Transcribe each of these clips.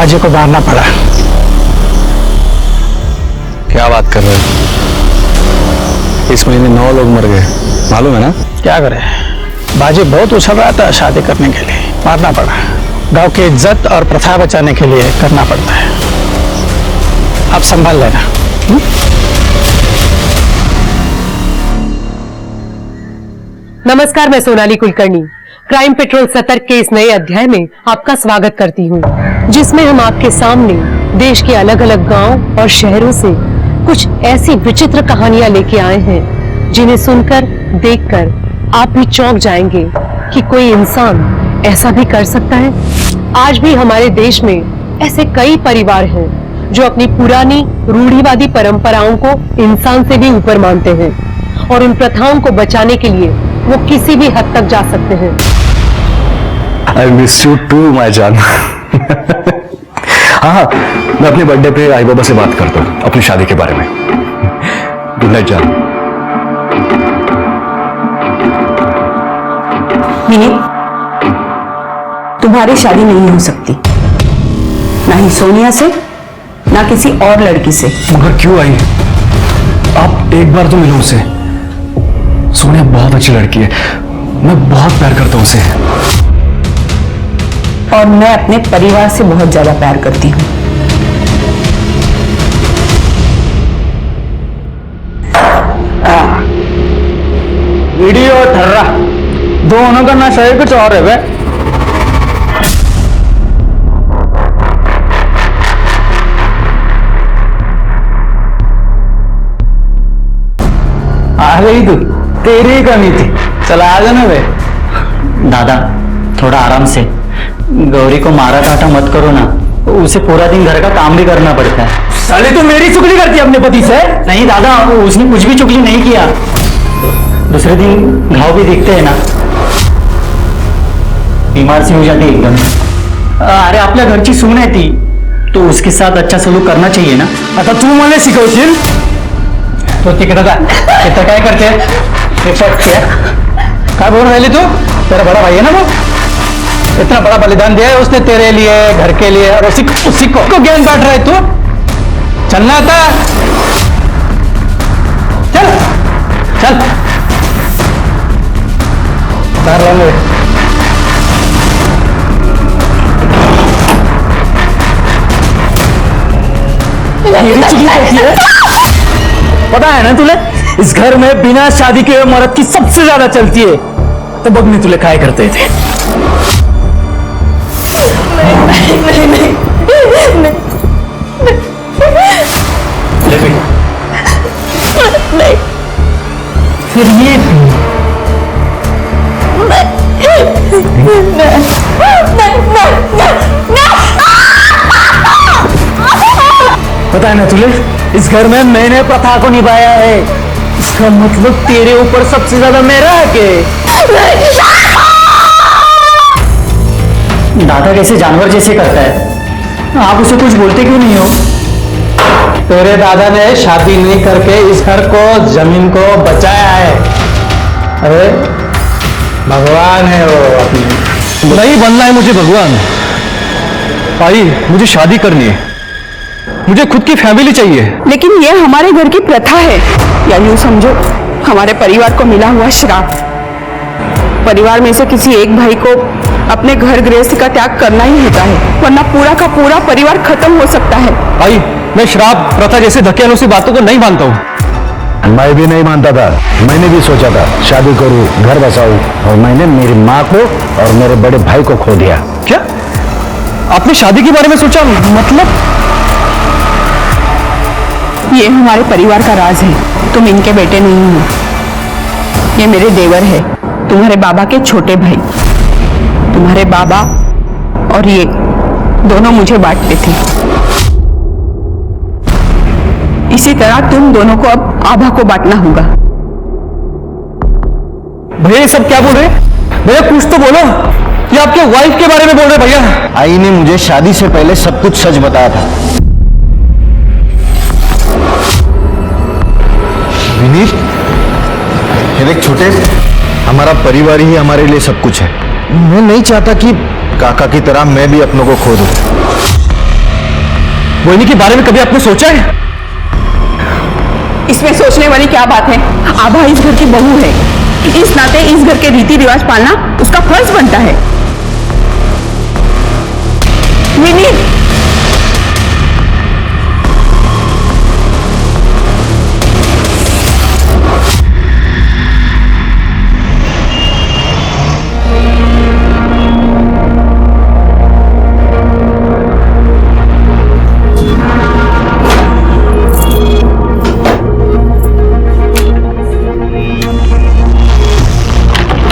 बाजे को मारना पड़ा। क्या बात कर रहे हो? इस महीने 9 लोग मर गए, मालूम है ना? क्या करे, बाजे बहुत उछल रहा था शादी करने के लिए, मारना पड़ा। गांव की इज्जत और प्रथा बचाने के लिए करना पड़ता है। आप संभाल लेना। नमस्कार, मैं सोनाली कुलकर्णी क्राइम पेट्रोल सतर्क के इस नए अध्याय में आपका स्वागत करती हूँ, जिसमें हम आपके सामने देश के अलग अलग गांव और शहरों से कुछ ऐसी विचित्र कहानियां लेके आए हैं जिन्हें सुनकर, देखकर आप भी चौंक जाएंगे कि कोई इंसान ऐसा भी कर सकता है। आज भी हमारे देश में ऐसे कई परिवार हैं जो अपनी पुरानी रूढ़िवादी परंपराओं को इंसान से भी ऊपर मानते हैं और उन प्रथाओं को बचाने के लिए वो किसी भी हद तक जा सकते हैं। I miss you too, my जान। हाँ, मैं अपने बर्थडे पे आई बाबा से बात करता हूँ अपनी शादी के बारे में। गुड नाइट जान। मिनी, तुम्हारी शादी नहीं हो सकती, ना ही सोनिया से, ना किसी और लड़की से। मगर क्यों आई? आप एक बार तो मिलो उसे। सोनिया बहुत अच्छी लड़की है, मैं बहुत प्यार करता हूँ उसे। और मैं अपने परिवार से बहुत ज्यादा प्यार करती हूँ। वीडियो ठर्रा दोनों का नशा ही कुछ और है बे। आ गई तू, तेरी ही कमी थी। चला आ जाना बे। दादा थोड़ा आराम से, गौरी को मारा काटा मत करो ना, उसे पूरा दिन घर का काम भी करना पड़ता है। साले तू मेरी चुगली करती है अपने पति से? नहीं दादा, उसने कुछ भी चुगली नहीं किया। दूसरे दिन घाव भी दिखते हैं ना, बीमार सी हो जाती है एकदम। अरे आपल्या घरची सून आहे ती, तो उसके साथ अच्छा सलूक करना चाहिए ना। आता तू मला शिकवशील? तो तिकडे जा, इथं काय करते? क्या बोल रही तू? तेरा बड़ा भाई है ना वो, इतना बड़ा बलिदान दिया है उसने तेरे लिए, घर के लिए, और उसी को ज्ञान बांट रहा है तू? चलना था, चल चल कर लेंगे। पता है ना तुले, इस घर में बिना शादी के मर्द की सबसे ज्यादा चलती है। तो बगनी तुले काय करते थे? नहीं। फिर ये पता है ना तुझे, इस घर में मैंने प्रथा को निभाया है, इसका मतलब तेरे ऊपर सबसे ज्यादा मेरा हक है। दादा कैसे जानवर जैसे करता है, आप उसे कुछ बोलते क्यों नहीं हो? तेरे दादा ने शादी नहीं करके इस घर को, जमीन को बचाया है। अरे भगवान है वो अपने। नहीं बनना है मुझे भगवान। भाई मुझे शादी करनी है, मुझे खुद की फैमिली चाहिए। लेकिन ये हमारे घर की प्रथा है, या यूं समझो हमारे परिवार को मिला हुआ श्राप। परिवार में से किसी एक भाई को अपने घर गृहस्थी का त्याग करना ही होता है, वरना पूरा का पूरा परिवार खत्म हो सकता है। भाई मैं श्राप, प्रथा जैसे धक्के बातों को नहीं मानता हूँ। मैं भी नहीं मानता था, मैंने भी सोचा था शादी करूं, घर बसाऊं, और मैंने मेरी माँ को और मेरे बड़े भाई को खो दिया। क्या आपने शादी के बारे में सोचा? मतलब ये हमारे परिवार का राज है, तुम इनके बेटे नहीं हो। ये मेरे देवर है, तुम्हारे बाबा के छोटे भाई। तुम्हारे बाबा और ये दोनों मुझे बांटते थे, इसी तरह तुम दोनों को अब आभा को बांटना होगा। भैया ये सब क्या बोल रहे? भैया कुछ तो बोलो, ये आपके वाइफ के बारे में बोल रहे भैया। आई ने मुझे शादी से पहले सब कुछ सच बताया था। विनीत, ये देख छोटे, हमारा परिवार ही हमारे लिए सब कुछ है। मैं नहीं चाहता कि काका की तरह मैं भी अपनों को खो दूं। मोहिनी के बारे में कभी आपने सोचा है? इसमें सोचने वाली क्या बात है? आभा इस घर की बहू है, इस नाते इस घर के रीति रिवाज पालना उसका फर्ज बनता है। मिनी,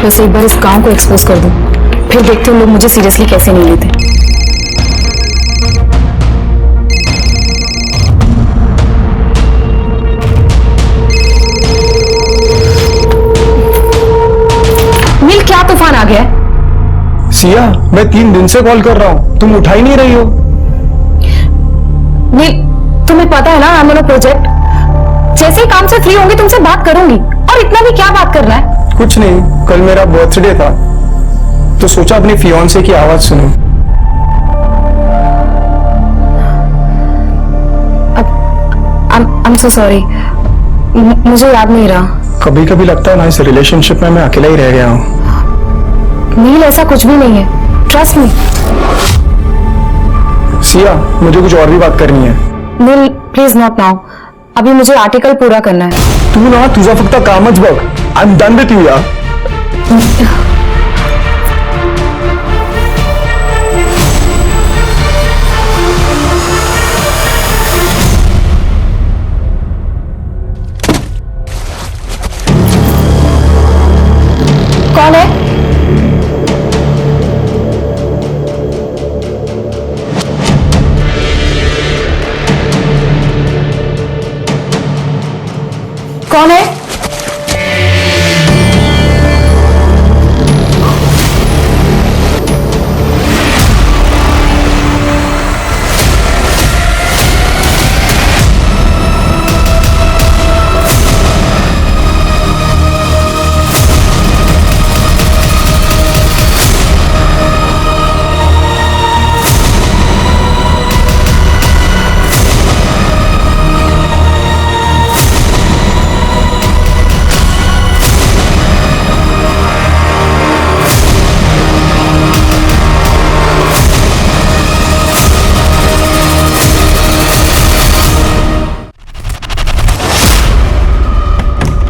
बस एक बार इस गांव को एक्सपोज कर दूं, फिर देखते हैं लोग मुझे सीरियसली कैसे नहीं लेते। नील, क्या तूफान आ गया है? सिया, मैं 3 दिन से कॉल कर रहा हूँ, तुम उठा ही नहीं रही हो। नील, तुम्हें पता है ना, I am on a project. जैसे ही काम से फ्री होंगी तुमसे बात करूंगी। और इतना भी क्या बात करना है? कुछ नहीं, कल मेरा बर्थडे था तो सोचा अपनी फियांसे की आवाज सुनूं। आई एम सो सॉरी, मुझे याद नहीं रहा। कभी कभी लगता है ना, इस रिलेशनशिप में मैं अकेला ही रह गया हूँ। नील, ऐसा कुछ भी नहीं है, ट्रस्ट मी। सिया, मुझे कुछ और भी बात करनी है। नील, प्लीज नॉट नाउ, अभी मुझे आर्टिकल पूरा करना है। तू ना तुझा फक्त कामच बघ। I am done with you यार। कौन है? कौन है?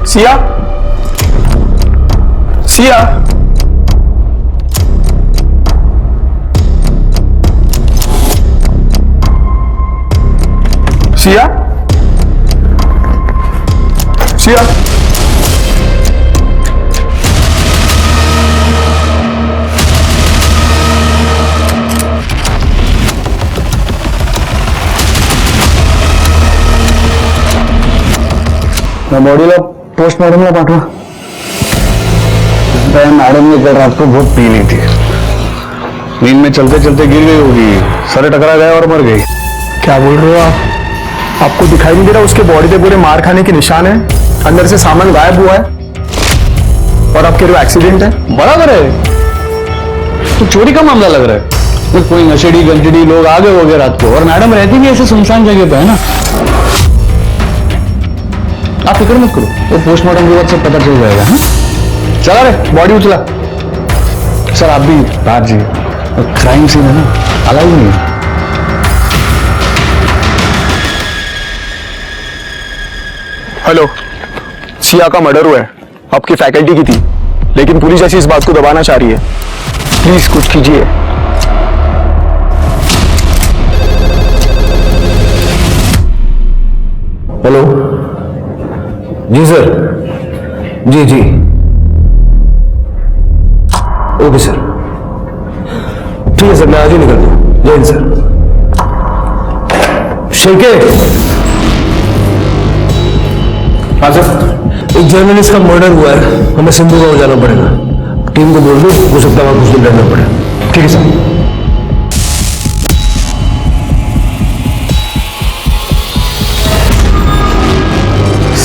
सिया, सिया, सिया, सिया, मैं बॉडीला पोस्टमार्टमला पाठवा। मैडम ने कल रात को बहुत पी ली थी, नींद में चलते चलते गिर गई होगी, सर टकरा गया और मर गई। क्या बोल रहे हो आप? आपको दिखाई नहीं दे रहा उसके बॉडी पे पूरे मार खाने के निशान है, अंदर से सामान गायब हुआ है और आप कह रहे हो एक्सीडेंट है? बराबर है, तो चोरी का मामला लग रहा है। तो कोई नशेड़ी गंजड़ी लोग आ गए होंगे रात को, और मैडम रहती भी ऐसे सुनसान जगह पे है ना। आप फिक्र मत करो, वो पोस्टमार्टम के बाद सब पता चल जाएगा। हाँ, चला रे, बॉडी उचला। सर आप भी बाहर जी, क्राइम सीन है ना, अलाउ नहीं है। हेलो, सिया का मर्डर हुआ है, आपकी फैकल्टी की थी, लेकिन पुलिस ऐसी इस बात को दबाना चाह रही है। प्लीज कुछ कीजिए। हेलो, जी सर, जी जी, ओके सर, ठीक है सर, मैं आज ही निकलता हूँ। जय हिंद सर। शेखे, हाँ सर, एक जर्नलिस्ट का मर्डर हुआ है, हमें सिंधु गांव जाना पड़ेगा। टीम को बोल दो, हो सकता है वहां कुछ दिन रहना पड़े। ठीक है सर।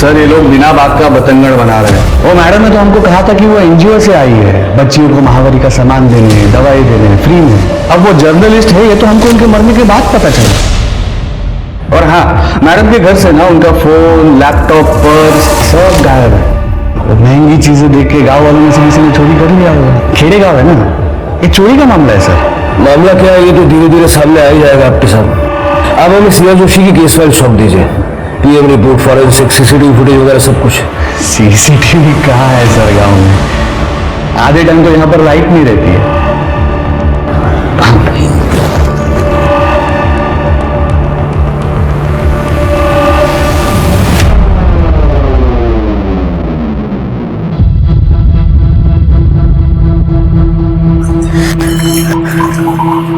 सर ये लोग बिना बात का बतंगड़ बना रहे हैं। वो मैडम ने तो हमको कहा था कि वो एनजीओ से आई है, बच्चियों को महामारी का सामान देने, दवाई देने फ्री में। अब वो जर्नलिस्ट है, ये तो हमको उनके मरने के बाद पता चला। और हाँ, मैडम के घर से ना उनका फोन, लैपटॉप, पर्स सब गायब है। और महंगी चीजें देख के गांव वालों में से किसी ने चोरी कर लिया होगा। खेड़े गांव है ना, ये चोरी का मामला है सर। मामला क्या है ये तो धीरे धीरे सामने आ ही जाएगा आपके सामने। आप हमें सिया जोशी की केस फाइल सौंप दीजिए, PM report, forensic, CCTV footage वगैरह सब कुछ। सीसीटीवी कहाँ है सर गांव में? आधे टाइम तो यहाँ पर लाइट नहीं रहती है।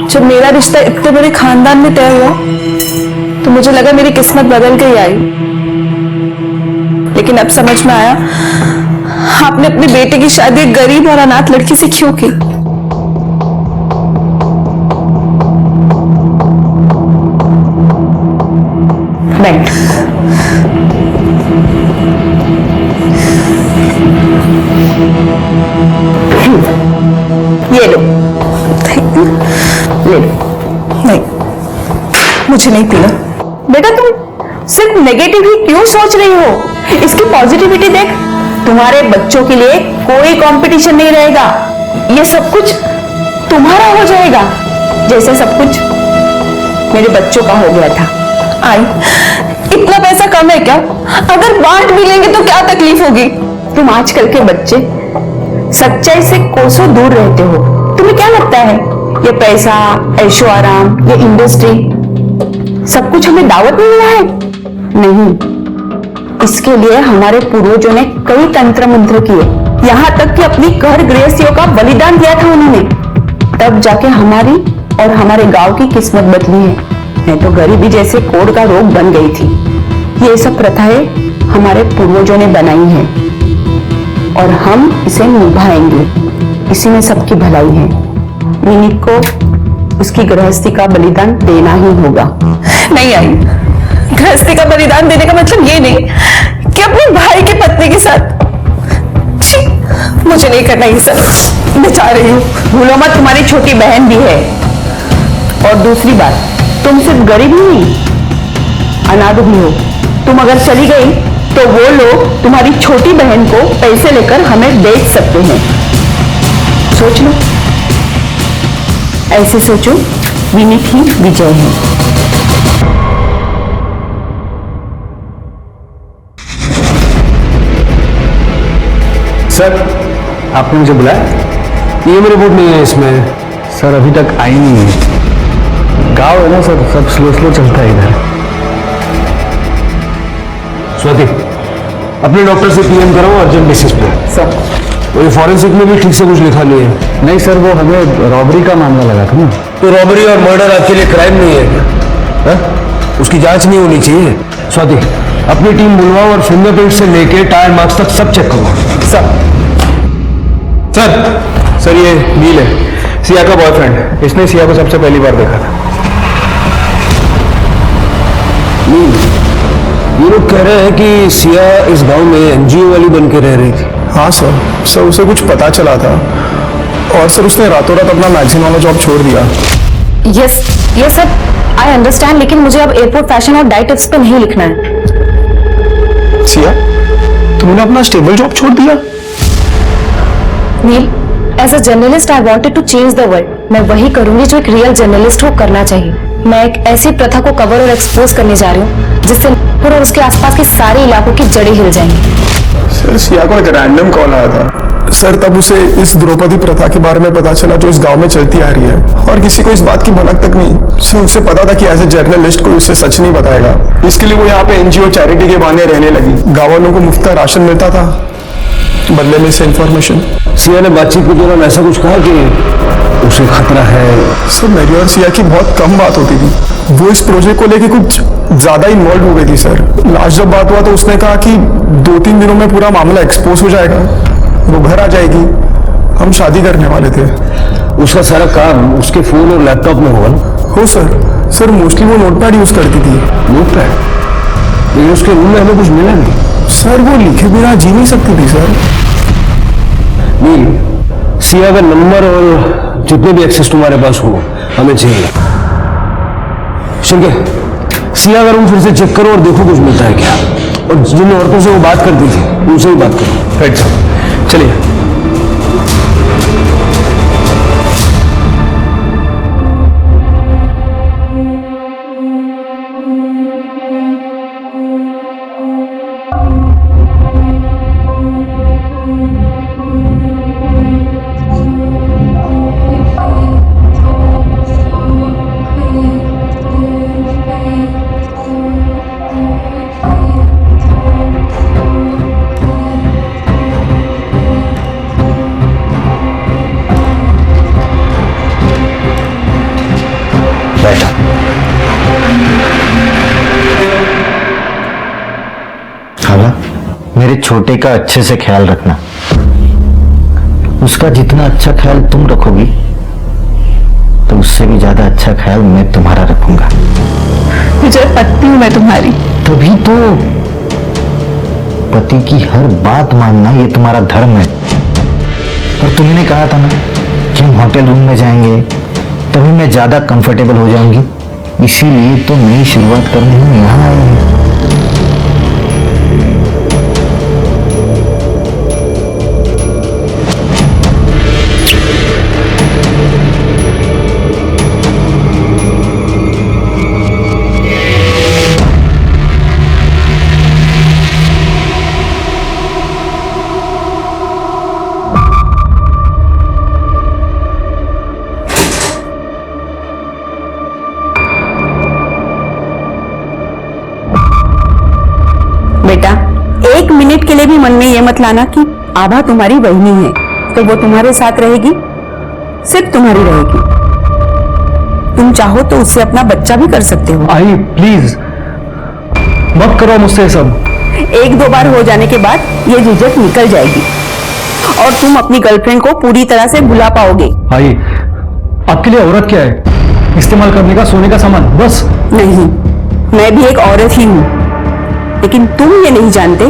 जब मेरा रिश्ता इतने बड़े खानदान में तय हुआ तो मुझे लगा मेरी किस्मत बदल गई आई, लेकिन अब समझ में आया आपने अपने बेटे की शादी एक गरीब और अनाथ लड़की से क्यों की। बैठ। ये लो। ले लो। नहीं, मुझे नहीं पीना। बेटा तुम सिर्फ नेगेटिव ही क्यों सोच रही हो? इसकी पॉजिटिविटी देख। तुम्हारे बच्चों के लिए कोई कंपटीशन नहीं रहेगा, ये सब कुछ तुम्हारा हो जाएगा, जैसे सब कुछ मेरे बच्चों का हो गया था। आई, इतना पैसा कम है क्या? अगर बांट भी लेंगे तो क्या तकलीफ होगी? तुम आजकल के बच्चे सच्चाई से कोसों दूर रहते हो। तुम्हें क्या लगता है ये पैसा, ऐशो आराम, ये इंडस्ट्री सब कुछ हमें दावत में मिला है? नहीं, इसके लिए हमारे पूर्वजों ने कई तंत्र मंत्र किए, यहाँ तक कि अपनी घर गृहस्थियों का बलिदान दिया था उन्होंने, तब जाके हमारी और हमारे गांव की किस्मत बदली है। नहीं तो गरीबी जैसे कोढ़ का रोग बन गई थी। ये सब प्रथाएं हमारे पूर्वजों ने बनाई हैं और हम इसे निभाएंगे, इसी में सबकी भलाई है। विनीत को उसकी गृहस्थी का बलिदान देना ही होगा। नहीं आई, गृहस्थी का बलिदान देने का मतलब ये नहीं कि अपने भाई की पत्नी के साथ। छी, मुझे नहीं करना ये सब। मैं जा रही हूँ। भूलो मत, तुम्हारी छोटी बहन भी है। और दूसरी बात, तुम सिर्फ गरीब नहीं, अनाथ भी हो। तुम अगर चली गई तो वो लोग तुम्हारी छोटी बहन को पैसे लेकर हमें बेच सकते हैं। सोच लो, ऐसे सोचो, विनीत ही विजय है। सर, आपने मुझे बुलाया? पीएम रिपोर्ट नहीं है इसमें। सर अभी तक आई नहीं है। गांव है ना सर, सब स्लो स्लो चलता है इधर। स्वाति, अपने डॉक्टर से पीएम कराओ अर्जेंट बेसिस पे। सर वही फॉरेंसिक में भी ठीक से कुछ लिखा नहीं है। नहीं सर, वो हमें रॉबरी का मामला लगा था ना। तो रॉबरी और मर्डर आपके लिए क्राइम नहीं है क्या? उसकी जांच नहीं होनी चाहिए? स्वाति, अपनी टीम बुलवाओ और फिंगरप्रिंट से लेके टायर मार्क्स तक सब चेक करो। सर ये नील है, सिया का बॉयफ्रेंड। इसने सिया को सबसे पहली बार देखा था। नील, ये लोग कह रहे हैं कि सिया इस गांव में एनजीओ वाली बन के रह रही थी। हाँ सर उसे कुछ पता चला था और सर उसने रातों रात अपना मैगजीन वाला जॉब छोड़ दिया। यस ये सब आई अंडरस्टैंड, लेकिन मुझे अब एयरपोर्ट फैशन और डाइट टिप्स पे नहीं लिखना है। सिया, तुमने अपना स्टेबल जॉब छोड़ दिया? Neel, as a journalist I wanted to change the world. मैं वही करूंगी जो एक रियल जर्नलिस्ट को करना चाहिए। मैं एक ऐसी प्रथा को कवर और एक्सपोज करने जा रही हूँ जिससे नागपुर और उसके आसपास के सारे इलाकों की जड़ें हिल जाएंगी। सर सिया को एक रैंडम कॉल आया था सर, तब उसे इस द्रौपदी प्रथा के बारे में पता चला जो इस गांव में चलती आ रही है, और किसी को इस बात की भनक तक नहीं। सर उसे पता था कि एज ए जर्नलिस्ट कोई उसे सच नहीं बताएगा, इसके लिए वो यहाँ पे एनजीओ चैरिटी के बहाने रहने लगी। गाँव वालों को मुफ्त राशन मिलता था, बदले में से इंफॉर्मेशन। सिया ने बातचीत के दौरान ऐसा कुछ कहा कि उसे खतरा है? सर मेरी और सिया की बहुत कम बात होती थी, वो इस प्रोजेक्ट को लेके कुछ ज्यादा इन्वॉल्व हो गई थी सर। लास्ट जब बात हुआ तो उसने कहा कि 2-3 दिनों में पूरा मामला एक्सपोज हो जाएगा, वो घर आ जाएगी, हम शादी करने वाले थे। उसका सारा काम उसके फोन और लैपटॉप में होगा ना? हो सर मोस्टली वो नोटपैड यूज करती थी। नोटपैड? लेकिन उसके रूम में हमें कुछ मिला नहीं। सर वो लिखे बिना जी नहीं सकती थी सर। नील, सिया का नंबर और जितने भी एक्सेस तुम्हारे पास हो हमें चाहिए। शिंके, सिया का रूम फिर से चेक करो और देखो कुछ मिलता है क्या। और जिन औरतों से वो बात करती थी उनसे ही बात करो। राइट साहब, चलिए। मेरे छोटे का अच्छे से ख्याल रखना। उसका जितना अच्छा ख्याल तुम रखोगी तो उससे भी ज्यादा अच्छा ख्याल मैं तुम्हारा रखूंगा। विजय, पत्नी हूं मैं तुम्हारी। तभी तो पति की हर बात मानना ये तुम्हारा धर्म है। और तुमने कहा था ना कि हम होटल रूम में जाएंगे तभी मैं ज्यादा कंफर्टेबल हो जाऊंगी, इसीलिए तो नई शुरुआत करने हम यहाँ आए हैं। बेटा, 1 मिनट के लिए भी मन में ये मत लाना कि आभा तुम्हारी बहनी है तो वो तुम्हारे साथ रहेगी, सिर्फ तुम्हारी रहेगी। तुम चाहो तो उससे अपना बच्चा भी कर सकते हो। आई प्लीज मत करो मुझसे सब। 1-2 बार हो जाने के बाद ये झिझक निकल जाएगी और तुम अपनी गर्लफ्रेंड को पूरी तरह से भुला पाओगे। आई, आपके लिए औरत क्या है? इस्तेमाल करने का सोने का सामान बस। नहीं, मैं भी एक औरत ही हूं, लेकिन तुम ये नहीं जानते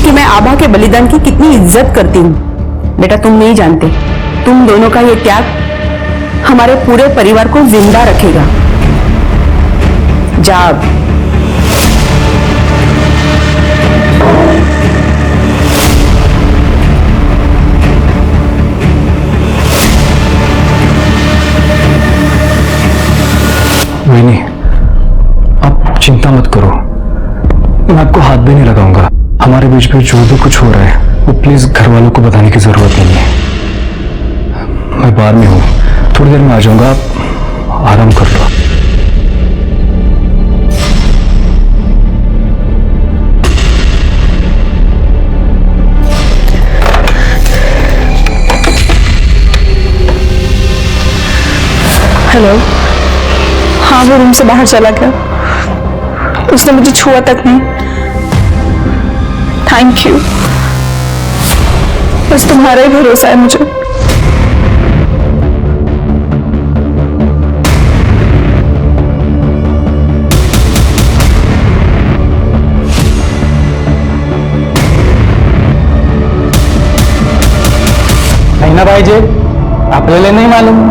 कि मैं आभा के बलिदान की कितनी इज्जत करती हूँ। बेटा, तुम नहीं जानते, तुम दोनों का ये त्याग हमारे पूरे परिवार को जिंदा रखेगा। जा अब। वैनी, आप चिंता मत करो, मैं आपको हाथ भी नहीं लगाऊंगा। हमारे बीच में जो भी कुछ हो रहा है वो प्लीज घर वालों को बताने की जरूरत नहीं है। मैं बाहर में हूँ, थोड़ी देर में आ जाऊंगा, आप आराम कर लो। हेलो। हाँ, वो रूम से बाहर चला गया, उसने मुझे छुआ तक नहीं। थैंक यू, बस तुम्हारा ही भरोसा है मुझे। नहीं ना भाई जी, आप ले ले, नहीं मालूम।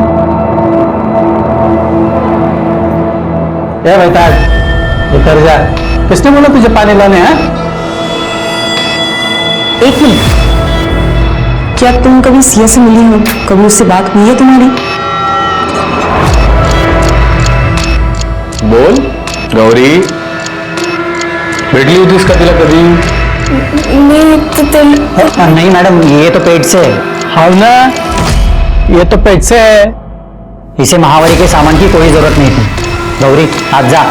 भाई ताज, उतर जा। किसने बोला तुझे पानी लाने हैं? 1 मिनट, क्या तुम कभी सिया से मिली हो? कभी उससे बात हुई है तुम्हारी? बोल गौरी, भेटली होतीस का तिला कधी? नहीं मैडम, ये तो पेट से है। हाँ ना, ये तो पेट से है। इसे महावारी के सामान की कोई जरूरत नहीं थी। गौरी, आज जा।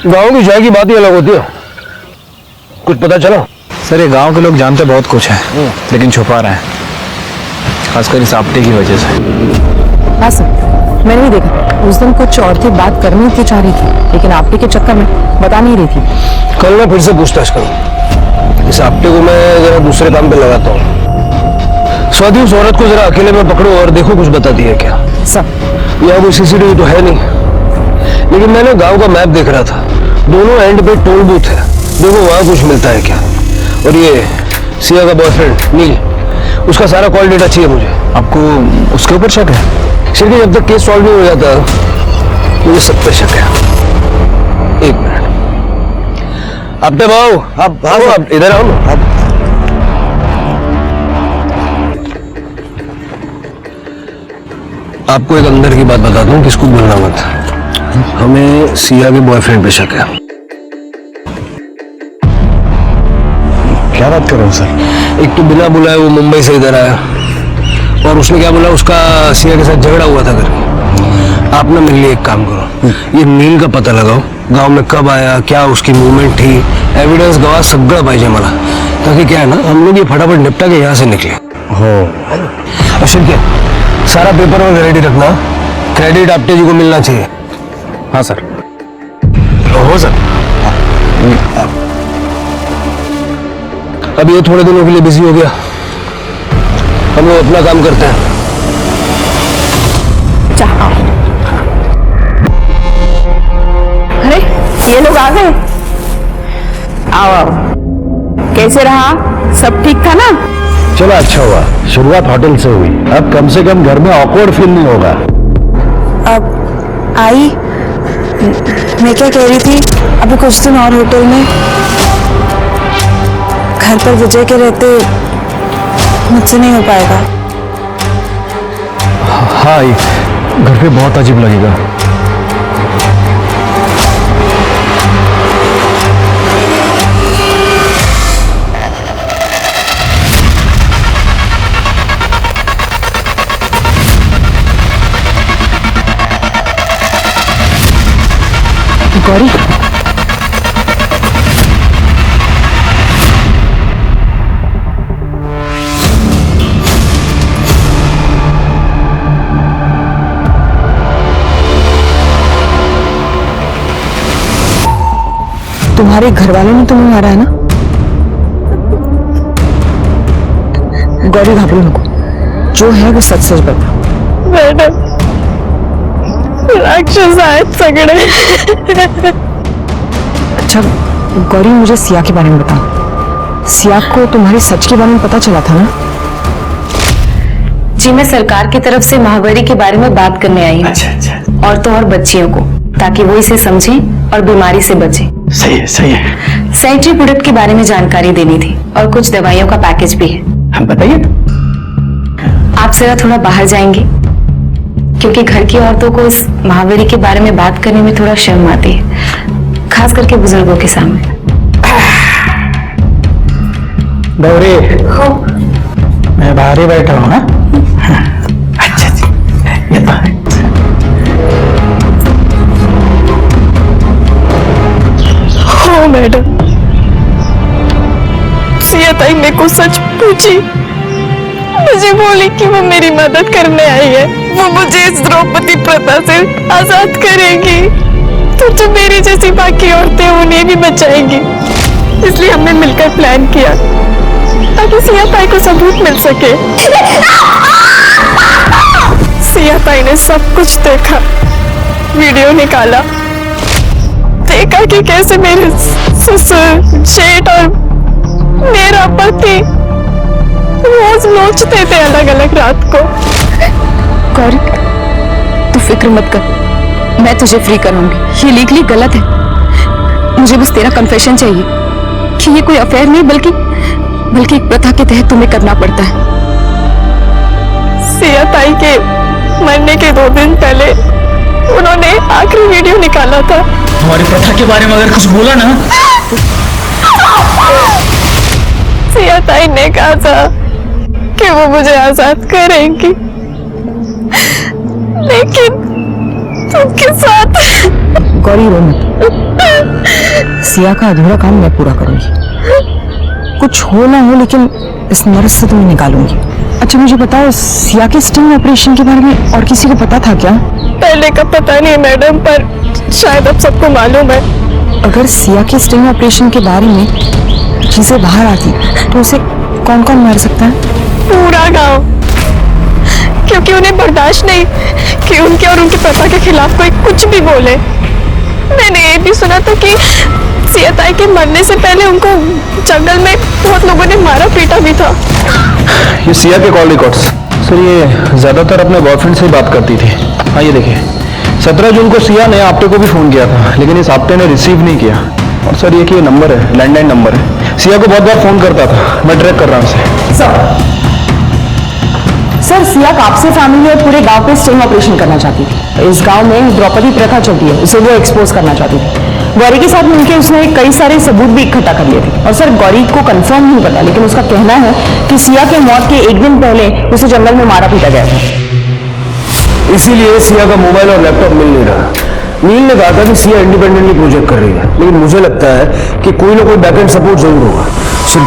गांव की चाय की बात ही अलग होती है। कुछ पता चला? सर, ये गांव के लोग जानते बहुत कुछ है, लेकिन छुपा रहे हैं, खासकर इस आपटे की वजह से। हाँ सर, मैंने ही देखा। उस दिन कुछ औरतें बात करनी की चाह रही थी, लेकिन आपटे के चक्कर में बता नहीं रही थी। कल मैं फिर से पूछताछ करूं। इस आपटे को मैं जरा दूसरे काम पे लगाता हूँ। स्वाति, उस औरत को जरा अकेले में पकड़ो और देखो कुछ बताती है क्या। सर, यहाँ कोई सीसीटीवी तो है नहीं, लेकिन मैंने गांव का मैप देख रहा था दोनों एंड पे टोल बूथ है, देखो वहां कुछ मिलता है क्या। और ये सिया का बॉयफ्रेंड नील, उसका सारा कॉल डेटा चाहिए मुझे। आपको उसके ऊपर शक है? शिरके जब तक केस सॉल्व नहीं हो जाता मुझे सब पे शक है। एक मिनट, अपने भाव आप इधर आओ ना। आपको एक अंदर की बात बता दूं, किसको बोलना मत। हमें सिया के बॉयफ्रेंड पे शक है। क्या बात कर रहे हो सर? एक तो बिना बुलाए वो मुंबई से इधर आया और उसने क्या बोला, उसका सिया के साथ झगड़ा हुआ था करके। आप ना मेरे लिए एक काम करो, ये नील का पता लगाओ, गांव में कब आया, क्या उसकी मूवमेंट थी, एविडेंस गवाह सगळं पाहिजे मला, ताकि क्या है ना हम लोग ये फटाफट निपटा के यहाँ से निकले। हो शिरके सारा पेपर वर्क रेडी रखना, क्रेडिट आपटे जी को मिलना चाहिए। हाँ सर। हो सर। अब ये थोड़े दिनों के लिए बिजी हो गया, हम लोग अपना काम करते हैं। आओ। अरे ये लोग आ गए। आओ आओ, कैसे रहा? सब ठीक था ना? चलो अच्छा हुआ, शुरुआत होटल से हुई, अब कम से कम घर में ऑकवर्ड फील नहीं होगा। अब आई, मैं क्या कह रही थी, अभी कुछ दिन और होटल में, घर पर विजय के रहते मुझसे नहीं हो पाएगा। हाँ, घर पे बहुत अजीब लगेगा। गौरी, तुम्हारे घर वालों ने तुम्हें मारा है ना? गौरी घबरो नको, जो है वो सच सच बता। मैडम, राक्षस आए सगड़े। अच्छा गौरी, मुझे सिया के बारे में बता। सिया को तुम्हारे सच के बारे में पता चला था ना? जी, मैं सरकार की तरफ से महावरी के बारे में बात करने आई हूँ। अच्छा। औरतों और बच्चियों को, ताकि वो इसे समझें और बीमारी से बचें। सही है, सही है। सैट्री प्रोडक्ट के बारे में जानकारी देनी थी और कुछ दवाइयों का पैकेज भी है। हम बताइए। आप जरा थोड़ा बाहर जाएंगे, क्योंकि घर की औरतों को इस महावरी के बारे में बात करने में थोड़ा शर्म आती है, खास करके बुजुर्गों के सामने। गौरी, मैं बाहर ही बैठा हूँ ना। अच्छा जी, ये तो है। हाँ मैडम, सिया ताई मेरे को सच पूछी, मुझे बोली कि वो मेरी मदद करने आई है, वो मुझे इस द्रौपदी प्रथा से आजाद करेगी, तो मेरी जैसी बाकी औरतें उन्हें भी बचाएंगी। इसलिए हमने मिलकर प्लान किया ताकि सिया ताई को सबूत मिल सके। सिया ताई ने सब कुछ देखा, वीडियो निकाला, देखा कि कैसे मेरे ससुर, जेठ और मेरा पति रोज नोचते थे अलग अलग रात को। गौरी, तू फिक्र मत कर, मैं तुझे फ्री करूंगी। ये लीगली गलत है, मुझे बस तेरा कन्फेशन चाहिए कि ये कोई अफेयर नहीं बल्कि एक प्रथा के तहत तुम्हें करना पड़ता है। सिया ताई के मरने के 2 दिन पहले उन्होंने आखिरी वीडियो निकाला था। हमारी प्रथा के बारे में अगर कुछ बोला ना, सिया ताई ने कहा था कि वो मुझे आजाद करेंगी, लेकिन तुमके साथ। गौरी रो मत, सिया का अधूरा काम मैं पूरा करूंगी। कुछ हो ना हो, लेकिन इस नर्स से तुम्हें निकालूंगी। अच्छा मुझे बताओ, सिया के स्टिंग ऑपरेशन के बारे में और किसी को पता था क्या? पहले का पता नहीं मैडम, पर शायद अब सबको मालूम है। अगर सिया के स्टिंग ऑपरेशन के बारे में चीजें बाहर आती तो उसे कौन कौन मार सकता है? पूरा गांव, क्योंकि उन्हें बर्दाश्त नहीं कि उनके और उनकी प्रथा के खिलाफ कोई कुछ भी बोले। मैंने ये भी सुना था कि सिया ताई के मरने से पहले उनको जंगल में बहुत लोगों ने मारा पीटा भी था। ये सिया के कॉल रिकॉर्ड्स सर, ये ज्यादातर अपने बॉयफ्रेंड से ही बात करती थी। हाँ ये देखिए, 17 जून को सिया ने आपटे को भी फोन किया था, लेकिन इस आपटे ने रिसीव नहीं किया। और सर ये कि ये नंबर है, लैंडलाइन नंबर है, सिया को बहुत बार फोन करता था, मैं ट्रैक कर रहा हूँ उसे। सर सिया कापसे फैमिली और पूरे गांव पे स्टिंग ऑपरेशन करना चाहती थी। इस गांव में द्रौपदी प्रथा चलती है, उसे वो एक्सपोज करना चाहती थी। गौरी के साथ मिलकर उसने कई सारे सबूत भी इकट्ठा कर लिए थे। और सर गौरी को कंफर्म नहीं पता, लेकिन उसका कहना है कि सिया के मौत के एक दिन पहले उसे जंगल में मारा पीटा गया था। इसीलिए सिया का मोबाइल और लैपटॉप मिल नहीं रहा। नील ने कहा था कि सिया इंडिपेंडेंटली प्रोजेक्ट कर रही है, लेकिन मुझे लगता है कि कोई ना कोई बैकएंड सपोर्ट जरूर होगा। सुन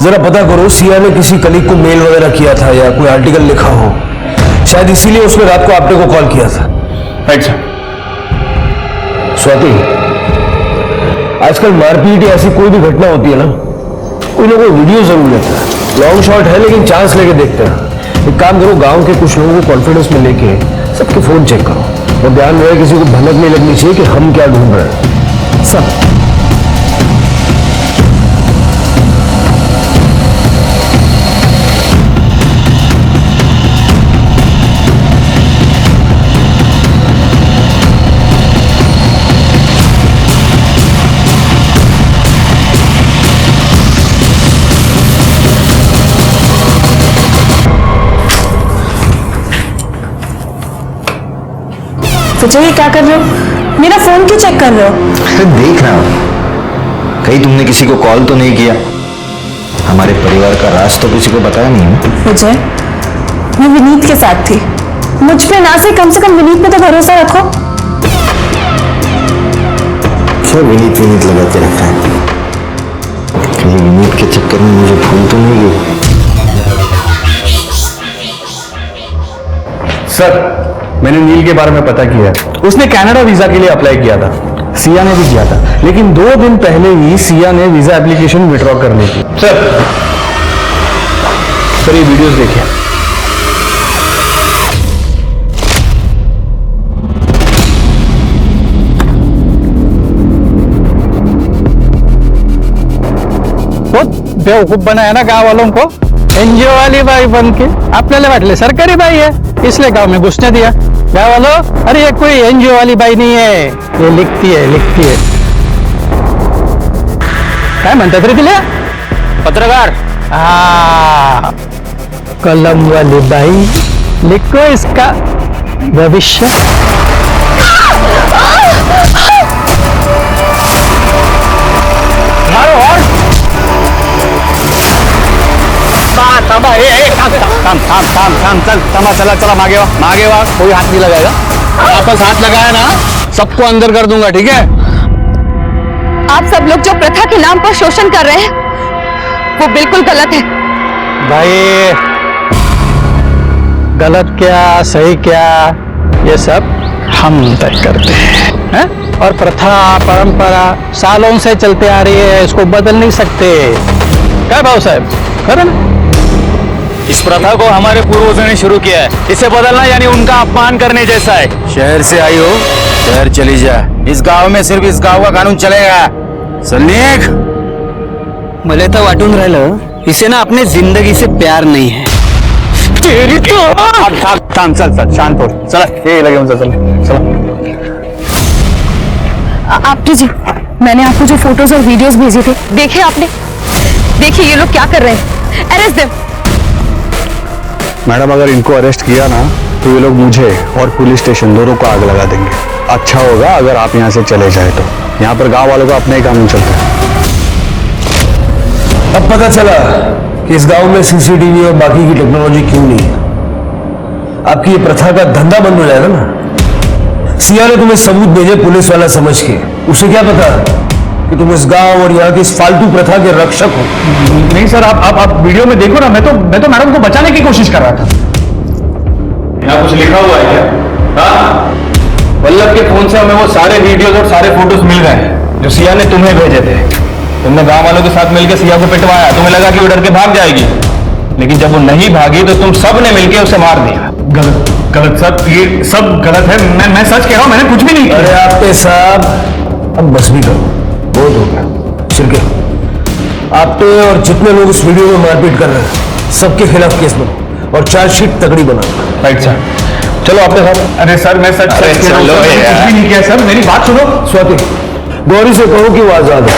जरा पता करो, सिया ने किसी कलीग को मेल वगैरह किया था या कोई आर्टिकल लिखा हो, शायद इसीलिए उसने रात को आपटे को कॉल किया था। Right sir. स्वाति, आजकल मारपीट या ऐसी कोई भी घटना होती है ना कोई वीडियो जरूर लेता है। लॉन्ग शॉट है लेकिन चांस लेके देखते हैं। एक काम करो, गांव के कुछ लोगों को कॉन्फिडेंस में लेके सबके फोन चेक करो और ध्यान रहे किसी को भनक नहीं लगनी चाहिए कि हम क्या ढूंढ रहे हैं। सब सोचो ये क्या कर रहे हो? मेरा फोन क्यों चेक कर रहे हो? अरे देख रहा हूं कहीं तुमने किसी को कॉल तो नहीं किया। हमारे परिवार का राज तो किसी को बताया नहीं है। विजय, मैं विनीत के साथ थी, मुझ पे ना से कम विनीत पे तो भरोसा रखो। क्या विनीत लगा के रखा है? कहीं विनीत के चक्कर में मुझे भूल तो नहीं गई। सर मैंने नील के बारे में पता किया, उसने कनाडा वीजा के लिए अप्लाई किया था, सिया ने भी किया था, लेकिन 2 दिन पहले ही सिया ने वीजा एप्लीकेशन विड्रॉ कर ली थी। सर ये वीडियोस देखिए। बहुत बेवकूफ बनाया ना गांव वालों को। एनजीओ वाली बाई बन के आपल्याला वाटले सरकारी बाई है, इसलिए गांव में घुसने दिया। गांव वालों, अरे ये कोई एनजीओ वाली बाई नहीं है, ये लिखती है। काय म्हणतात रे तिला? पत्रकार। कलम वाली बाई, लिखो इसका भविष्य। चला मागे वा कोई हाथ नहीं लगाएगा। आपस हाथ लगाया ना सबको अंदर कर दूंगा, ठीक है? आप सब लोग जो प्रथा के नाम पर शोषण कर रहे हैं वो बिल्कुल गलत है। भाई गलत क्या सही क्या ये सब हम तय करते हैं? और प्रथा परंपरा सालों से चलते आ रही है, इसको बदल नहीं सकते। क्या भाव साहब, करो ना। इस प्रथा को हमारे पूर्वजों ने शुरू किया है, इसे बदलना यानी उनका अपमान करने जैसा है। शहर से आई हो, शहर चली जा। इस गांव में सिर्फ इस गांव का कानून चलेगा। सल्लेख, मला तर वाटून राहिलं इसे ना अपने जिंदगी से प्यार नहीं है। चल शांत हो, चला ये लगे उनसे, चल। आपटे जी, मैंने आपको जो फोटोज और वीडियोस भेजे थे देखे आपने? देखिए ये लोग क्या कर रहे हैं। Arrest them. मैडम अगर इनको अरेस्ट किया ना तो ये लोग मुझे और पुलिस स्टेशन दोनों को आग लगा देंगे। अच्छा होगा अगर आप यहाँ से चले जाए तो। यहाँ पर गांव वालों का अपने ही कानून चलता है। अब पता चला कि इस गांव में सीसीटीवी और बाकी की टेक्नोलॉजी क्यों नहीं है। आपकी ये प्रथा का धंधा बंद हो जाएगा ना। सिया ने तुम्हें सबूत भेजे पुलिस वाला समझ के, उसे क्या पता कि तुम इस गांव और यहाँ की इस फालतू प्रथा के रक्षक हो। नहीं सर, आप वीडियो में देखो ना, मैं तो मैडम को बचाने की कोशिश कर रहा था। यहाँ कुछ लिखा हुआ है क्या? हाँ, वल्लभ के फोन से हमें वो सारे वीडियोस और सारे फोटोज मिल गए जो सिया ने तुम्हें भेजे थे। तुमने गांव वालों के साथ मिलकर सिया को पिटवाया, तुम्हें लगा कि वो डर के भाग जाएगी, लेकिन जब वो नहीं भागी तो तुम सब ने मिलकर उसे मार दिया। गलत सर, ये सब गलत है। मैं सच कह रहा हूँ, मैंने कुछ भी नहीं किया। अरे आपके साहब अब बस भी करो, बहुत हो गया। शिरके, आपने और जितने लोग इस वीडियो में मारपीट कर रहे हैं सबके खिलाफ केस बनाओ और चार्जशीट तगड़ी बनाओ। राइट सर, चलो आपके साथ। अरे सर मैं सच सच कह रहा हूं सर, मैंने कुछ भी नहीं किया सर, मेरी बात सुनो। स्वाति, गौरी से कहो कि वो आजाद है,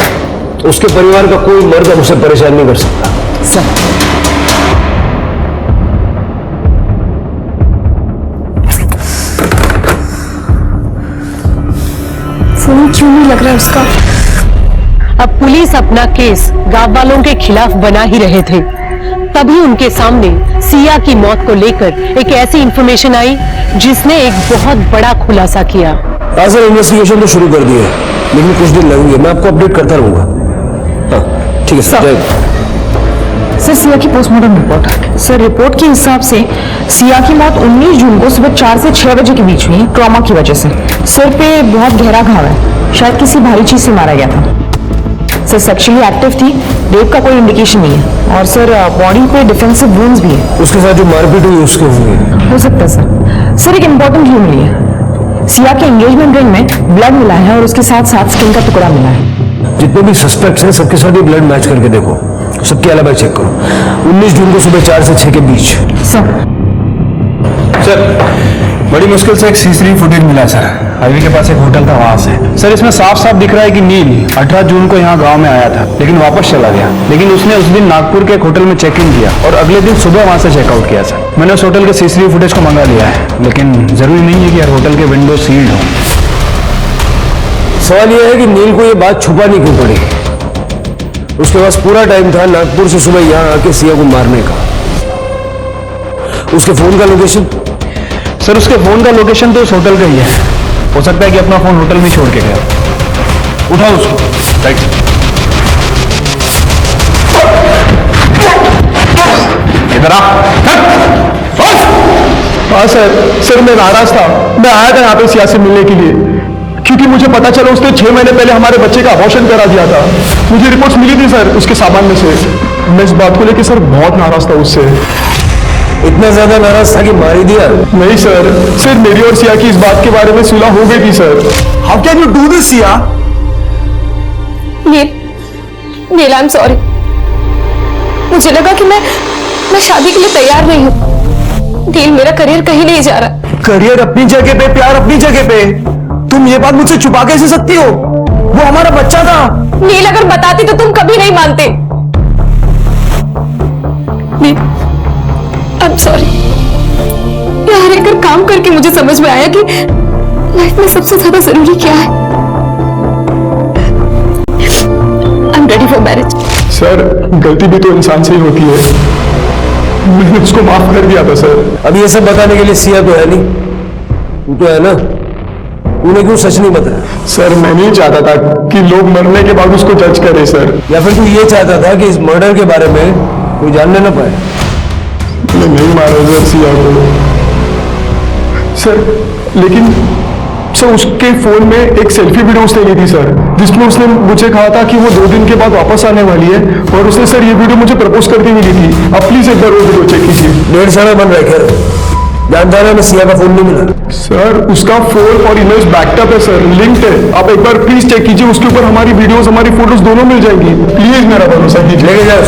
उसके परिवार का कोई मर्द अब उसे परेशान नहीं कर सकता। सर फोन क्यों नहीं लग रहा उसका? अब पुलिस अपना केस गांव वालों के खिलाफ बना ही रहे थे, तभी उनके सामने सिया की मौत को लेकर एक ऐसी इंफॉर्मेशन आई जिसने एक बहुत बड़ा खुलासा किया। आज इन्वेस्टिगेशन तो शुरू कर दी है, लेकिन कुछ दिन लगेंगे, मैं आपको अपडेट करता रहूंगा। हाँ ठीक है सर। सर, सिया की पोस्टमार्टम रिपोर्ट। सर, रिपोर्ट के हिसाब से सिया की मौत 19 जून को सुबह 4 से 6 बजे के बीच हुई, ट्रॉमा की वजह से। सर पे बहुत गहरा घाव है, शायद किसी भारी चीज से मारा गया था। सर, सेक्सुअली एक्टिव थी, रेप का कोई इंडिकेशन नहीं है। और सर, बॉडी पे डिफेंसिव वुंड्स भी है। उसके साथ जो मारपीट हुई उसके हुए हो सकता है सर। सर, एक इंपॉर्टेंट क्लू मिली है। सिया के एंगेजमेंट रिंग में ब्लड मिला है और उसके साथ साथ स्किन का टुकड़ा मिला है। जितने भी सस्पेक्ट्स हैं सबके साथ ये ब्लड मैच करके देखो, सबके अलावा चेक करो। 19 जून को सुबह 4 से 6 के बीच। सर बड़ी मुश्किल से एक सीसीटीवी फुटेज मिला है सर, हाईवे के पास एक होटल था वहां से। सर इसमें साफ साफ दिख रहा है कि नील 18 जून को यहाँ गांव में आया था, लेकिन वापस चला गया। लेकिन उसने उस दिन नागपुर के एक होटल में चेक इन किया और अगले दिन सुबह वहां से चेकआउट किया सर। मैंने उस होटल के सीसीटीवी फुटेज को मंगा लिया है, लेकिन जरूरी नहीं है कि हर होटल के विंडो सील्ड हो। सवाल यह है कि नील को यह बात छुपानी क्यों पड़ी? उसके पास पूरा टाइम था नागपुर से सुबह यहां आके सिया को मारने का। उसके फोन का लोकेशन? सर उसके फोन का लोकेशन तो उस होटल का ही है, हो सकता है कि अपना फोन होटल में छोड़ के गया। उठाओ उसको। राइट। इधर आ। हाँ सर, मैं नाराज था। मैं आया था यहाँ पे सिया से मिलने के लिए, क्योंकि मुझे पता चला उसने 6 महीने पहले हमारे बच्चे का अबॉर्शन करा दिया था। मुझे रिपोर्ट्स मिली थी सर उसके सामान में से। मैं इस बात को लेकर सर बहुत नाराज था उससे। इतना ज्यादा नाराज था कि मार ही दिया? नहीं सर, मेरी और सिया की इस बात के बारे में सुलह हो गई थी sir. How can you do this Siya? Neel, I am sorry. मुझे लगा कि मैं शादी के लिए तैयार नहीं हूँ। नील, मेरा करियर कहीं नहीं जा रहा। करियर अपनी जगह पे, प्यार अपनी जगह पे। तुम ये बात मुझसे छुपा कैसे सकती हो? वो हमारा बच्चा था। नील, अगर बताती तो तुम कभी नहीं मानते। नील, आई एम सॉरी। यहाँ रहकर काम करके मुझे समझ में आया कि लाइफ में सबसे ज्यादा जरूरी क्या है। I am ready for marriage. Sir, गलती भी तो इंसान से ही होती है। मैंने उसको माफ कर दिया था सर। अब ये सब बताने के लिए सिया तो है नहीं, तू तो है ना? तूने क्यों सच नहीं बताया? सर, मैं नहीं चाहता था कि लोग मरने के बाद उसको जज करें सर। या फिर तू ये चाहता था कि इस मर्डर के बारे में कोई जानने ना पाए? मैं नहीं मारा सर सिया को सर, लेकिन सर उसके फोन में एक सेल्फी वीडियो उसने ली थी सर, जिसमें उसने मुझे कहा था कि वो 2 दिन के बाद वापस आने वाली है, और उसने सर ये वीडियो मुझे प्रपोज करती हुई ली थी। आप प्लीज एक बार वो वीडियो चेक कीजिए। 1.5 साल बन रहे खैर, जानता है मैं सिया का फोन नहीं मिला। सर, उसका फोन और इमेज बैकअप है सर, लिंक्ड है। आप एक बार प्लीज चेक कीजिए, उसके ऊपर हमारी वीडियोस, हमारी फोटोज दोनों मिल जाएंगी। प्लीज मेरा भरोसा कीजिए। लेके जाओ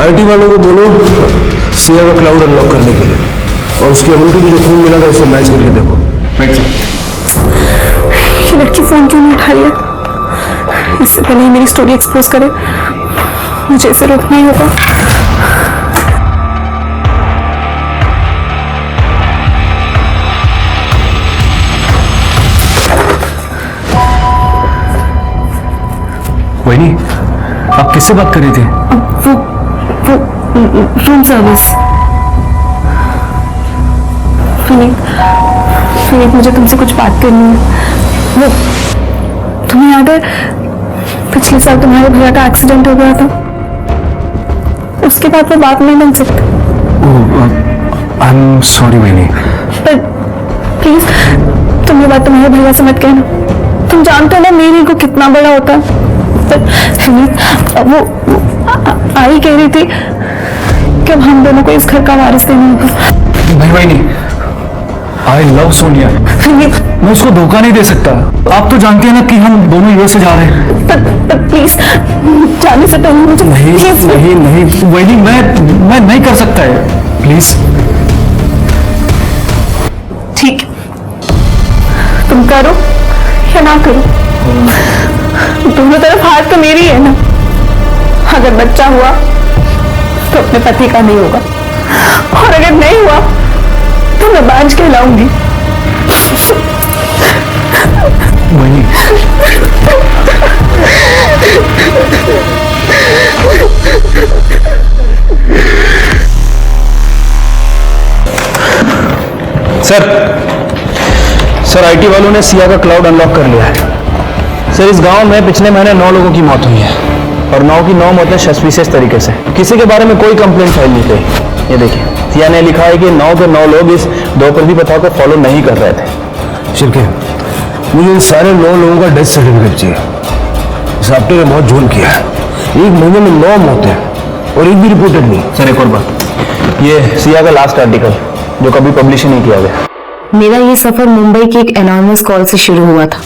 आईटी वालों को बोलो सिया का क्लाउड अनलॉक करने के लिए, और उसकी अमूल्य की जो फोन मिला था उससे मैच करके देखो। ये लड़की फोन क्यों नहीं उठा रही है? इससे पहले ही मेरी स्टोरी एक्सपोज करे, मुझे इसे रोकना ही होगा। वही नहीं, आप किससे बात कर रही थी? वो रूम सर्विस। फिनिक, मुझे तुमसे कुछ बात करनी है। वो तुम्हें याद है पिछले साल तुम्हारे भैया का एक्सीडेंट हो गया था? उसके बाद वो बात नहीं बन सकती। आई एम सॉरी बहनी। पर प्लीज तुम ये बात तुम्हारे भैया से मत कहना। तुम जानते हो ना मेरी को कितना बड़ा होता है। पर वो आई कह रही थी कि अब हम दोनों को इस घर का वारिस नहीं होगा। भाई नहीं, आई लव सोनिया। मैं उसको धोखा नहीं दे सकता। आप तो जानती हैं ना कि हम दोनों यूएस से जा रहे हैं। पर प्लीज जाने से पहले मुझे नहीं नहीं नहीं, वही मैं नहीं कर सकता है, प्लीज। ठीक, तुम करो या ना करो, दोनों तरफ हाथ तो मेरी है ना। अगर बच्चा हुआ तो अपने पति का नहीं होगा, और अगर नहीं हुआ तो मैं बांझ कहलाऊंगी। वही सर आईटी वालों ने सिया का क्लाउड अनलॉक कर लिया है। सर इस गांव में पिछले महीने 9 लोगों की मौत हुई है, और 9 की 9 मौतें सस्पिशियस तरीके से। किसी के बारे में कोई कंप्लेंट फाइल नहीं की। ये देखिए, सिया ने लिखा है कि 9 के 9 लोग इस द्रौपदी प्रथा को फॉलो नहीं कर रहे थे। शिवके, मुझे इन सारे 9 लोगों का डेथ सर्टिफिकेट चाहिए। साहब ने बहुत झोल किया है। 1 महीने में 9 मौतें और एक भी रिपोर्टेड नहीं। सर एक और बात, ये सिया का लास्ट आर्टिकल जो कभी पब्लिश ही नहीं किया गया। मेरा ये सफर मुंबई की एक एनॉर्मस कॉल से शुरू हुआ था।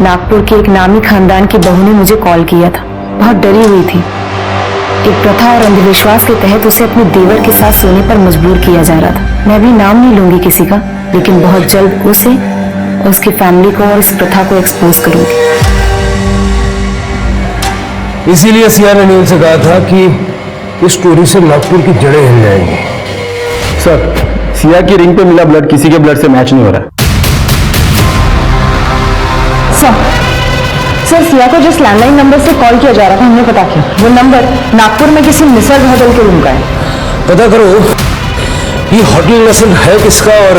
नागपुर के एक नामी खानदान की बहू ने मुझे कॉल किया था। बहुत डरी हुई थी। एक प्रथा और अंधविश्वास के तहत उसे अपने देवर के साथ सोने पर मजबूर किया जा रहा था। मैं अभी नाम नहीं लूंगी किसी का, लेकिन बहुत जल्द उसे, उसकी फैमिली को और इस प्रथा को एक्सपोज करूंगी। इसीलिए सिया ने नील से कहा था कि इस स्टोरी से नागपुर की जड़ें हिल जाएंगी। सर सिया की रिंग पे मिला ब्लड किसी के ब्लड से मैच नहीं हो रहा है। सर सिया को जिस लैंडलाइन नंबर से कॉल किया जा रहा था हमने पता किया, वो नंबर नागपुर में किसी निसर्ग होटल के रूम का है। पता करो ये होटल लेसन है किसका और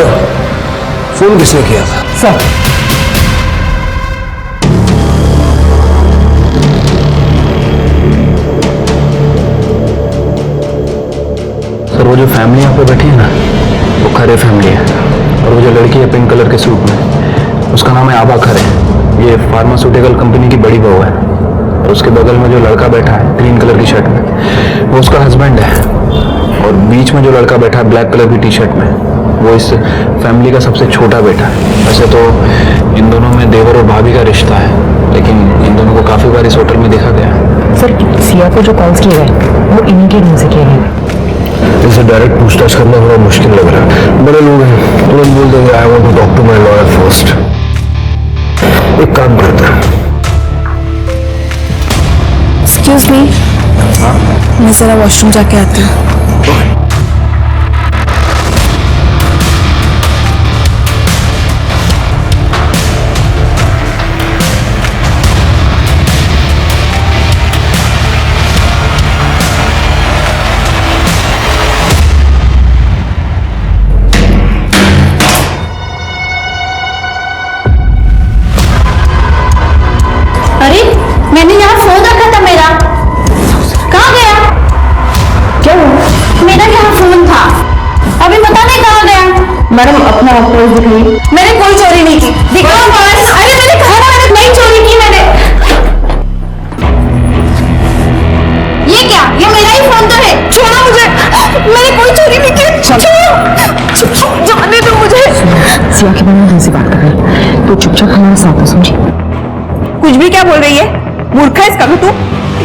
फोन किसने किया था। सर वो जो फैमिली यहाँ पे बैठी है ना, वो खरे फैमिली है। और वो जो लड़की है पिंक कलर के सूट में, उसका नाम है आबा खरे। ये फार्मास्यूटिकल कंपनी की बड़ी बहू है। और उसके बगल में जो लड़का बैठा है ग्रीन कलर की शर्ट में, वो उसका हस्बैंड है। और बीच में जो लड़का बैठा है ब्लैक कलर की टी शर्ट में, वो इस फैमिली का सबसे छोटा बेटा है। वैसे तो इन दोनों में देवर और भाभी का रिश्ता है, लेकिन इन दोनों को काफी बार इस होटल में देखा गया है। सर सिया को जो कॉल्स किए गए वो इन्हीं के रूम से किए गए। इसे डायरेक्ट पूछताछ करना थोड़ा मुश्किल लग रहा है। बड़े लोग हैं, तुरंत बोल देंगे I want to talk to my lawyer first. एक काम करते हैं। एक्सक्यूज मी, मैं जरा वॉशरूम जाके आती हूँ। मैंने यहाँ फोन रखा था मेरा, कहाँ गया? क्या मेरा यहाँ फोन था, अभी पता नहीं कहाँ गया। मैडम अपना पर्स दिखाइए। मैंने कोई चोरी नहीं की, दिखाओ पर्स। अरे मैंने कहा ना मैंने नहीं चोरी की। मैंने ये क्या, ये मेरा ही फोन तो है। छोड़ो मुझे, मैंने कोई चोरी नहीं की। जाने दो मुझे। सिया के बारे में हमसे बात कर रही है तो चुपचाप हमारे साथ समझी। कुछ भी क्या बोल रही है? मूर्ख है इसका भी तू।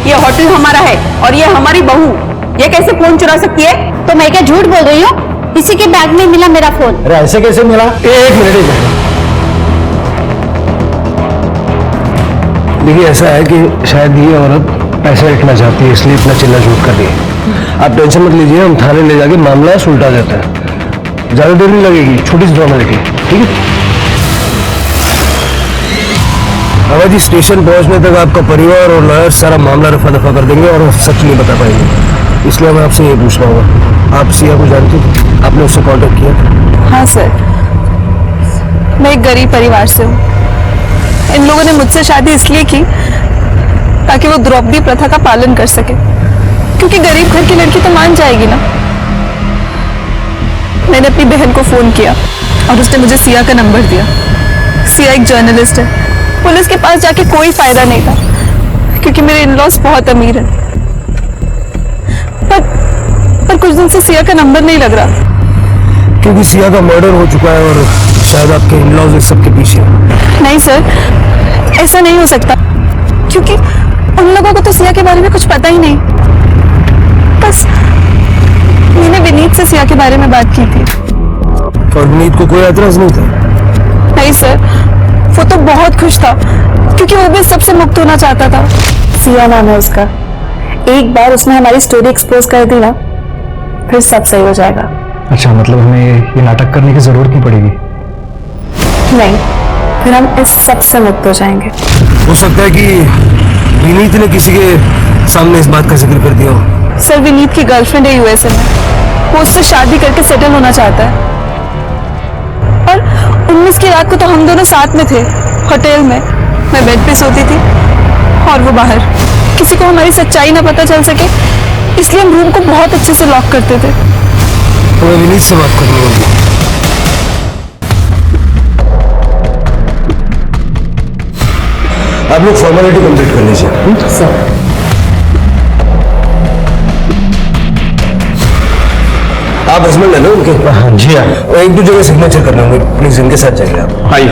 ये होटल हमारा है और ये हमारी बहू, ये कैसे फोन चुरा सकती है? तो मैं क्या झूठ बोल रही हूँ? किसी के बैग में मिला मेरा फोन। अरे ऐसे कैसे मिला? एक मिनट। देखिए ऐसा है कि शायद ये औरत पैसा रखना चाहती है, इसलिए इतना चिल्ला झूठ कर रही है। आप टेंशन मत लीजिए, हम थाने ले जाके मामला सुलटा देते हैं। ज्यादा देर नहीं लगेगी, छोटी सी फॉर्मेलिटी, ठीक है? जी स्टेशन पहुंचने तक आपका परिवार और लॉयर सारा मामला रफा दफा कर देंगे और सच नहीं बता पाएंगे। इसलिए मैं आपसे ये पूछना होगा, आप सिया को जानती थी? आपने उससे कांटेक्ट किया? हाँ सर, मैं एक गरीब परिवार से हूँ। इन लोगों ने मुझसे शादी इसलिए की ताकि वो द्रौपदी प्रथा का पालन कर सके, क्योंकि गरीब घर की लड़की तो मान जाएगी ना। मैंने अपनी बहन को फोन किया और उसने मुझे सिया का नंबर दिया। सिया एक जर्नलिस्ट है। पुलिस के पास जाके कोई फायदा नहीं था, क्योंकि मेरे इन-लॉज बहुत अमीर हैं। पर कुछ दिन से सिया का नंबर नहीं लग रहा, क्योंकि सिया का मर्डर हो चुका है और शायद आपके इन-लॉज इस सब के पीछे हैं। नहीं सर, ऐसा नहीं हो सकता, क्योंकि उन लोगों को तो सिया के बारे में कुछ पता ही नहीं। बस मैंने विनीत से सिया के बारे में बात की थी। और विनीत को कोई एतराज नहीं था? नहीं सर, वो तो बहुत खुश था, क्योंकि वो भी सबसे मुक्त होना चाहता था। सिया नाम है उसका। एक बार उसने हमारी स्टोरी एक्सपोज कर दी ना, फिर सब सही हो जाएगा। अच्छा, मतलब हमें ये नाटक करने की जरूरत नहीं पड़ेगी? नहीं, फिर हम इस सब से मुक्त हो जाएंगे। हो सकता है कि विनीत ने किसी के सामने इस बात का जिक्र कर दिया हो। सर, विनीत की गर्लफ्रेंड है यूएसए में, वो उससे शादी करके सेटल होना चाहता है। और 19 की रात को तो हम दोनों साथ में थे, होटल में। मैं बेड पे सोती थी और वो बाहर। किसी को हमारी सच्चाई ना पता चल सके, इसलिए हम रूम को बहुत अच्छे से लॉक करते थे। तो विनीत से बात करनी होगी। आप लोग फॉर्मेलिटी कंप्लीट कर लीजिए। सर, आप हस्बैंड है ना उनके? हाँ जी हाँ। और एक दो जगह सिग्नेचर करने होंगे, प्लीज इनके साथ जाइए आप। आइए।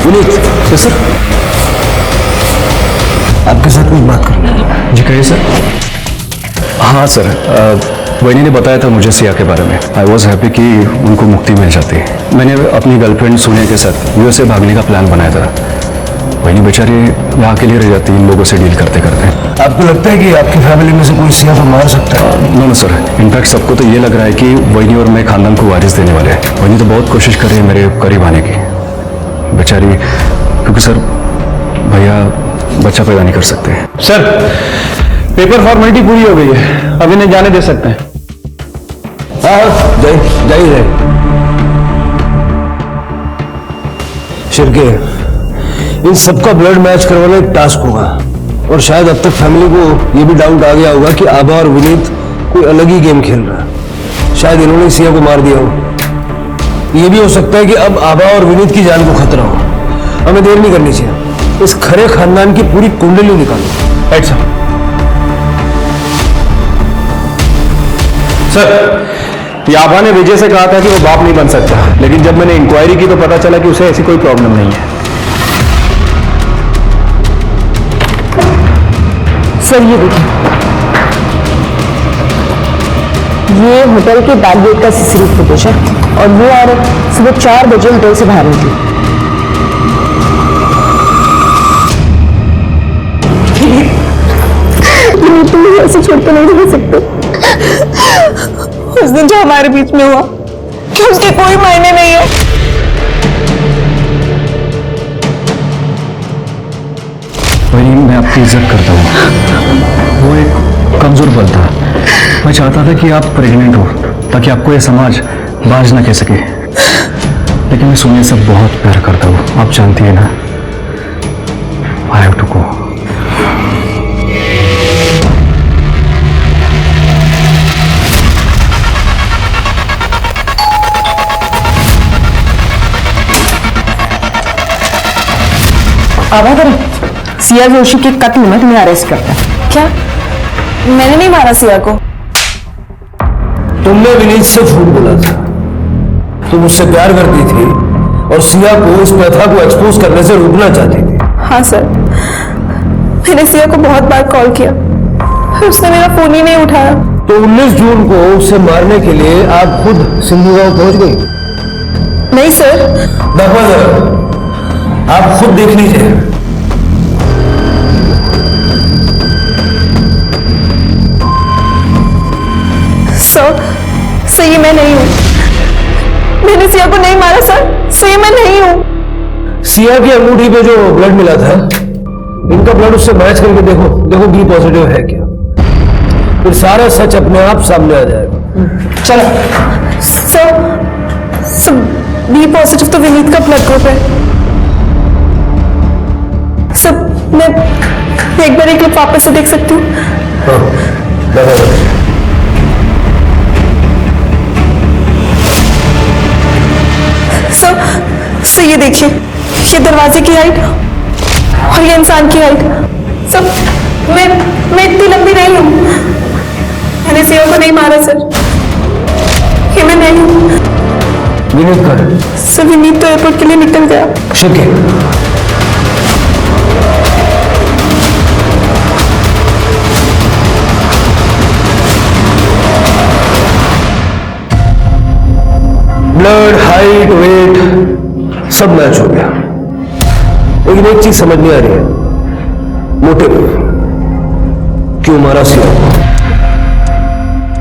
विनीत सर, आपके साथ में बात करनी है। जी कहिए सर। हाँ सर, वैनी ने बताया था मुझे सिया के बारे में। आई वॉज हैप्पी कि उनको मुक्ति मिल जाती है। मैंने अपनी गर्लफ्रेंड सोनिया के साथ यूएसए भागने का प्लान बनाया था। वैनी बेचारी यहाँ अकेली रह जाती इन लोगों से डील करते करते। आपको लगता है कि आपकी फैमिली में से कोई सिया को मार सकता है? नो सर, इनफैक्ट सबको तो ये लग रहा है कि वैनी और मैं खानदान को वारिस देने वाले हैं। वैनी तो बहुत कोशिश कर रही है मेरे करीब आने की बेचारी, क्योंकि सर भैया बच्चा पैदा नहीं कर सकते। सर, पेपर फॉर्मेलिटी पूरी हो गई है, अब इन्हें जाने दे सकते हैं। हाँ, जाइए। शिरके, इन सबका ब्लड मैच करवाना एक टास्क होगा। और शायद अब तक फैमिली को ये भी डाउट आ गया होगा कि आभा और विनीत कोई अलग ही गेम खेल रहा है। शायद इन्होंने सिया को मार दिया हो। ये भी हो सकता है कि अब आभा और विनीत की जान को खतरा हो। हमें देर नहीं करनी चाहिए, इस खरे खानदान की पूरी कुंडली निकालो। Right sir. सर, याबा ने विजय से कहा था कि वो बाप नहीं बन सकता, लेकिन जब मैंने इंक्वायरी की तो पता चला कि उसे ऐसी कोई प्रॉब्लम नहीं है। सर ये देखिए, ये होटल के बैक गेट का सीसीटीवी फुटेज है और वो औरत सुबह 4 बजे होटल से बाहर निकली। तुम ऐसे छोड़ तो नहीं रह सकते। उस दिन जो हमारे बीच में हुआ, क्या उसके कोई मायने नहीं है? वही मैं आपकी इज्जत करता हूँ। वो एक कमजोर बल था। मैं चाहता था कि आप प्रेग्नेंट हो ताकि आपको ये समाज बाज ना कह सके, लेकिन मैं सोनिया से बहुत प्यार करता हूँ, आप जानती है ना। I have to go. आभा करें, सिया जोशी के कत्ल में तुम्हें अरेस्ट करता है। क्या? मैंने नहीं मारा सिया को। तुमने विनीत से झूठ बोला था। तुम उससे प्यार करती थी और सिया को इस प्रथा को एक्सपोज करने से रोकना चाहती थी। हाँ सर, मैंने सिया को बहुत बार कॉल किया, उसने मेरा फोन ही नहीं उठाया। तो 19 जून को उसे मारने के लिए आप खुद सिंधु गांव पहुंच गई? नहीं सर। दफा आप खुद देख लीजिए। सर, ये मैं नहीं हूँ। मैंने सिया को नहीं मारा सर, ये मैं नहीं हूँ। सिया की अंगूठी पे जो ब्लड मिला था, इनका ब्लड उससे मैच करके देखो बी पॉजिटिव है क्या। फिर सारा सच अपने आप सामने आ जाएगा। चलो। सर, बी पॉजिटिव तो विनीत का ब्लड ग्रुप है। सर, मैं एक बार एक क्लिप वापस से देख सकती हूँ? सर, ये देखिए, ये दरवाजे की हाइट और ये इंसान की हाइट। सब मैं इतनी लंबी नहीं हूँ। मैंने सिया को नहीं मारा सर, ये मैं नहीं हूँ। विनीत कर सर विनीत तो एयरपोर्ट के लिए निकल गया। शिके ब्लड, हाइट, वेट सब मैच हो गया, लेकिन एक चीज समझ नहीं आ रही है, मोटिव क्यों मारा सिया?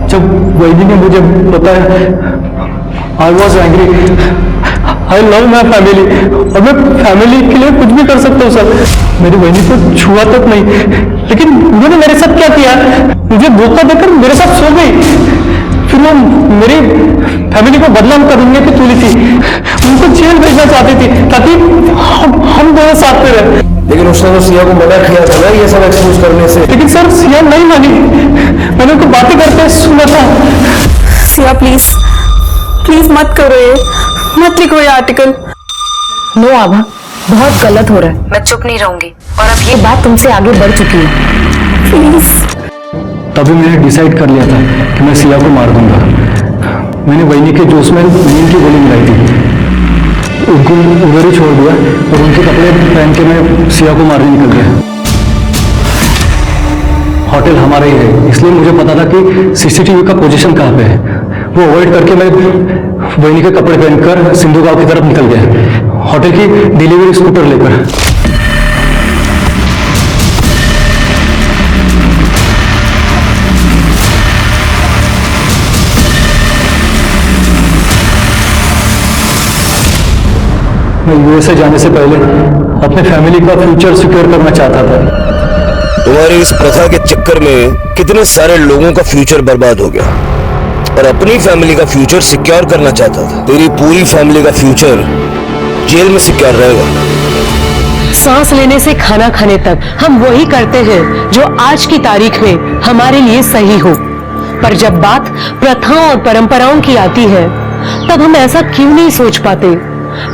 जब वैदी ने मुझे बताया, I was angry, I love my family, और मैं फैमिली के लिए कुछ भी कर सकता हूँ सर। मेरी बहनी को छुआ तक नहीं, लेकिन उन्होंने मेरे साथ क्या किया, मुझे धोखा देकर मेरे साथ सो गई। फिर वो मेरी फैमिली को बदनाम करने की तुली थी, उनको जेल भेजना चाहती थी ताकि हम दोनों साथ में रहे। लेकिन उसने तो सिया को मना किया था ना ये सब एक्सपोज करने से। लेकिन सर सिया नहीं मानी, मैंने उनको बातें करते सुना था। सिया प्लीज प्लीज मत करो ये, मत लिखो ये आर्टिकल। नो आभा, बहुत गलत हो रहा है। मैं चुप नहीं रहूंगी और अब ये बात तुमसे आगे बढ़ चुकी है। प्लीज। तभी मैंने डिसाइड कर लिया था कि मैं सिया को मार दूंगा। मैंने वैनी के जोश में नींद की गोली मिलाई थी, उनको उधर ही छोड़ दिया और उनके कपड़े पहन के मैं सिया को मारने निकल गया। होटल हमारा ही है, इसलिए मुझे पता था कि सीसीटीवी का पोजीशन कहाँ पे है। वो अवॉइड करके मैं वैनी के कपड़े पहनकर सिंधु गांव की तरफ निकल गया, होटल की डिलीवरी स्कूटर लेकर। मैं यूएसए जाने से पहले अपने फैमिली का फ्यूचर सिक्योर करना चाहता था। तुम्हारी इस प्रथा के चक्कर में कितने सारे लोगों का फ्यूचर बर्बाद हो गया, और अपनी फैमिली का फ्यूचर सिक्योर करना चाहता था। तेरी पूरी फैमिली का फ्यूचर जेल में सिक्योर रहेगा। सांस लेने से खाना खाने तक हम वही करते हैं जो आज की तारीख में हमारे लिए सही हो, पर जब बात प्रथाओं और परंपराओं की आती है तब हम ऐसा क्यों नहीं सोच पाते?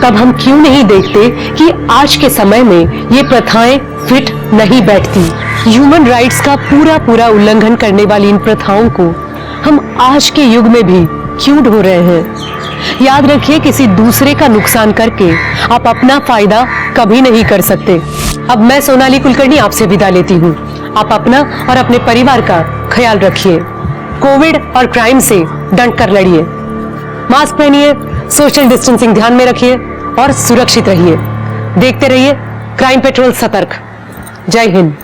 तब हम क्यों नहीं देखते कि आज के समय में ये प्रथाएं फिट नहीं बैठती? ह्यूमन राइट्स का पूरा उल्लंघन करने वाली इन प्रथाओं को हम आज के युग में भी क्यों ढो रहे हैं? याद रखिए, किसी दूसरे का नुकसान करके आप अपना फायदा कभी नहीं कर सकते। अब मैं सोनाली कुलकर्णी आपसे विदा लेती हूँ। आप अपना और अपने परिवार का ख्याल रखिए। कोविड और क्राइम से डट कर लड़िए, मास्क पहनिए, सोशल डिस्टेंसिंग ध्यान में रखिए और सुरक्षित रहिए। देखते रहिए क्राइम पेट्रोल सतर्क। जय हिंद।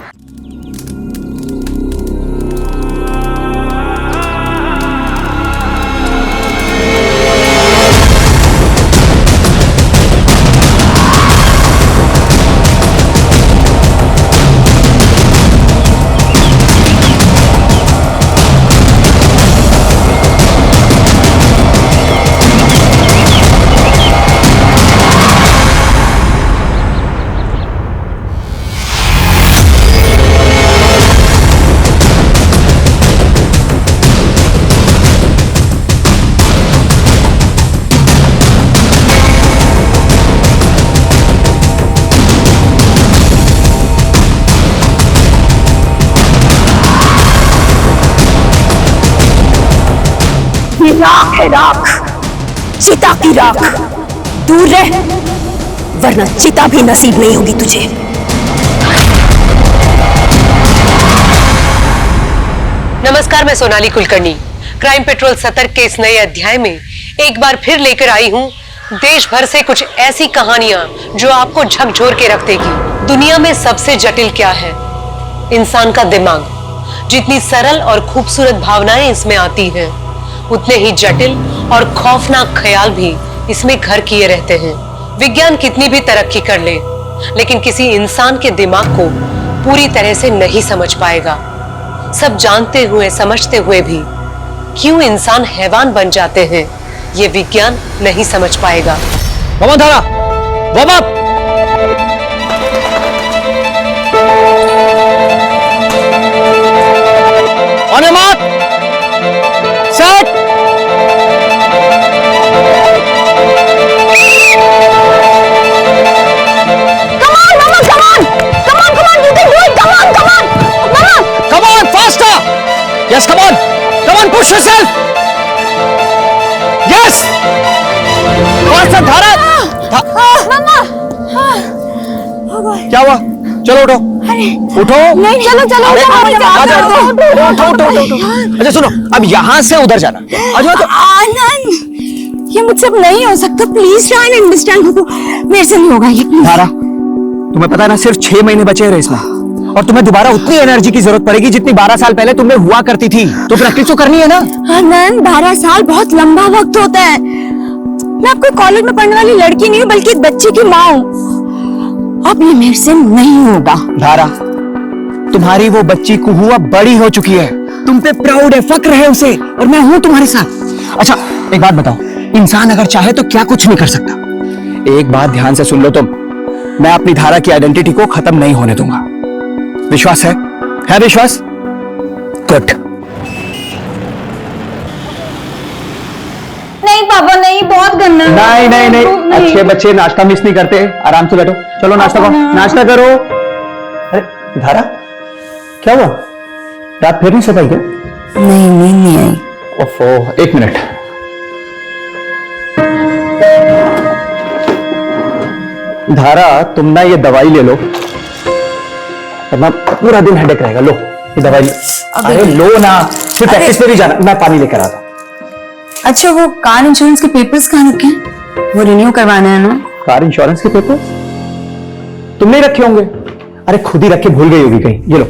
राख है राख, चिता की राख। दूर रह, वरना चिता भी नसीब नहीं होगी तुझे। नमस्कार, मैं सोनाली कुलकर्णी क्राइम पेट्रोल सतर्क के इस नए अध्याय में एक बार फिर लेकर आई हूँ देश भर से कुछ ऐसी कहानियां जो आपको झकझोर के रख देगी। दुनिया में सबसे जटिल क्या है? इंसान का दिमाग। जितनी सरल और खूबसूरत भावनाएं इसमें आती हैं, उतने ही जटिल और खौफनाक ख्याल भी इसमें घर किए रहते हैं। विज्ञान कितनी भी तरक्की कर ले, लेकिन किसी इंसान के दिमाग को पूरी तरह से नहीं समझ पाएगा। सब जानते हुए समझते हुए भी क्यों इंसान हैवान बन जाते हैं, ये विज्ञान नहीं समझ पाएगा। वार्म धारा, warm up. On your mark, set. Yes, come on, push yourself. Yes. क्या हुआ? चलो उठो, उठो। नहीं, चलो चलो अरे, आ जाओ, उठो। अच्छा सुनो, अब यहाँ से उधर जाना। आ जाओ तो। आनंद, ये मुझसे अब नहीं हो सकता, प्लीज ट्राई एंड अंडरस्टैंड। मेरे से नहीं होगा ये, प्लीज। धारा, तुम्हें पता है ना, सिर्फ 6 महीने बचे हैं रेस में, और तुम्हें दोबारा उतनी एनर्जी की जरूरत पड़ेगी जितनी 12 साल पहले तुम्हें हुआ करती थी। तो प्रैक्टिस तो करनी है ना। आनंद, 12 साल बहुत लंबा वक्त होता है। मैं आपको कॉलेज में पढ़ने वाली लड़की नहीं हूँ, बल्कि एक बच्चे की माँ हूँ। अब ये मेरे से नहीं होगा। धारा, तुम्हारी वो बच्ची कुहू अब बड़ी हो चुकी है, तुम पे प्राउड है, फक्र है उसे, और मैं हूं तुम्हारे साथ। अच्छा एक बात बताओ, इंसान अगर चाहे तो क्या कुछ नहीं कर सकता। एक बात ध्यान से सुन लो तुम, मैं अपनी धारा की आइडेंटिटी को खत्म नहीं होने दूंगा। विश्वास है विश्वास? गुड। नहीं पापा, नहीं, बहुत गंदा है। नहीं, अच्छे बच्चे नाश्ता मिस नहीं करते। आराम से बैठो, चलो नाश्ता करो, नाश्ता करो। अरे धारा, क्या हुआ? रात फिर नहीं सो पाई क्या? नहीं, नींद नहीं आई। ओफो, 1 मिनट। धारा, तुम ना ये दवाई ले लो, वरना पूरा दिन हेडेक रहेगा। लो ये दवाई लो। अरे लो ना, फिर प्रैक्टिस पे भी जाना। मैं पानी लेकर आता हूं। अच्छा, वो कार इंश्योरेंस के पेपर्स कहाँ रखे हैं? वो रिन्यू करवाना है ना? कार इंश्योरेंस के पेपर तुमने रखे होंगे। अरे खुद ही रख के भूल गई होगी कहीं। ये लो,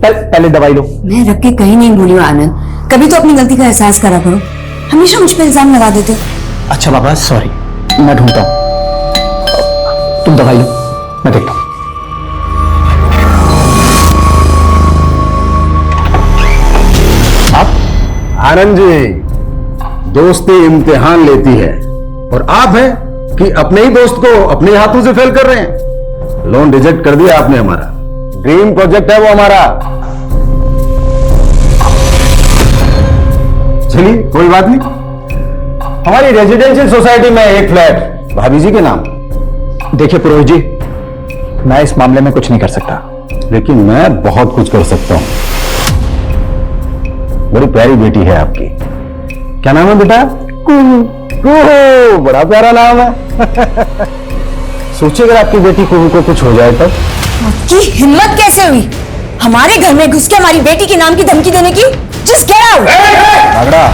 पहले दवाई लो। मैं रख के कहीं नहीं भूली हूँ आनंद, कभी तो अपनी गलती का एहसास करा करो, हमेशा मुझ पर इल्जाम लगा देते हो। अच्छा बाबा, सॉरी, मैं ढूंढता हूं। तुम दवाई लो, मैं देखता हूं। आप? आनंद जी, दोस्ती इम्तिहान लेती है, और आप हैं कि अपने ही दोस्त को अपने हाथों से फेल कर रहे हैं। लोन रिजेक्ट कर दिया आपने हमारा, ड्रीम प्रोजेक्ट है वो हमारा। चलिए कोई बात नहीं, हमारी रेजिडेंशियल सोसाइटी में एक फ्लैट भाभी जी के नाम। देखिए पुरोहित जी, मैं इस मामले में कुछ नहीं कर सकता, लेकिन मैं बहुत कुछ कर सकता हूं। बड़ी प्यारी बेटी है आपकी, क्या नाम है बेटा? कुहू, बड़ा प्यारा नाम है। सोचिए अगर आपकी बेटी कुहू को कुछ हो जाए तब। आपकी हिम्मत कैसे हुई हमारे घर में घुस के हमारी बेटी के नाम की धमकी देने की? Just get out. आगरा,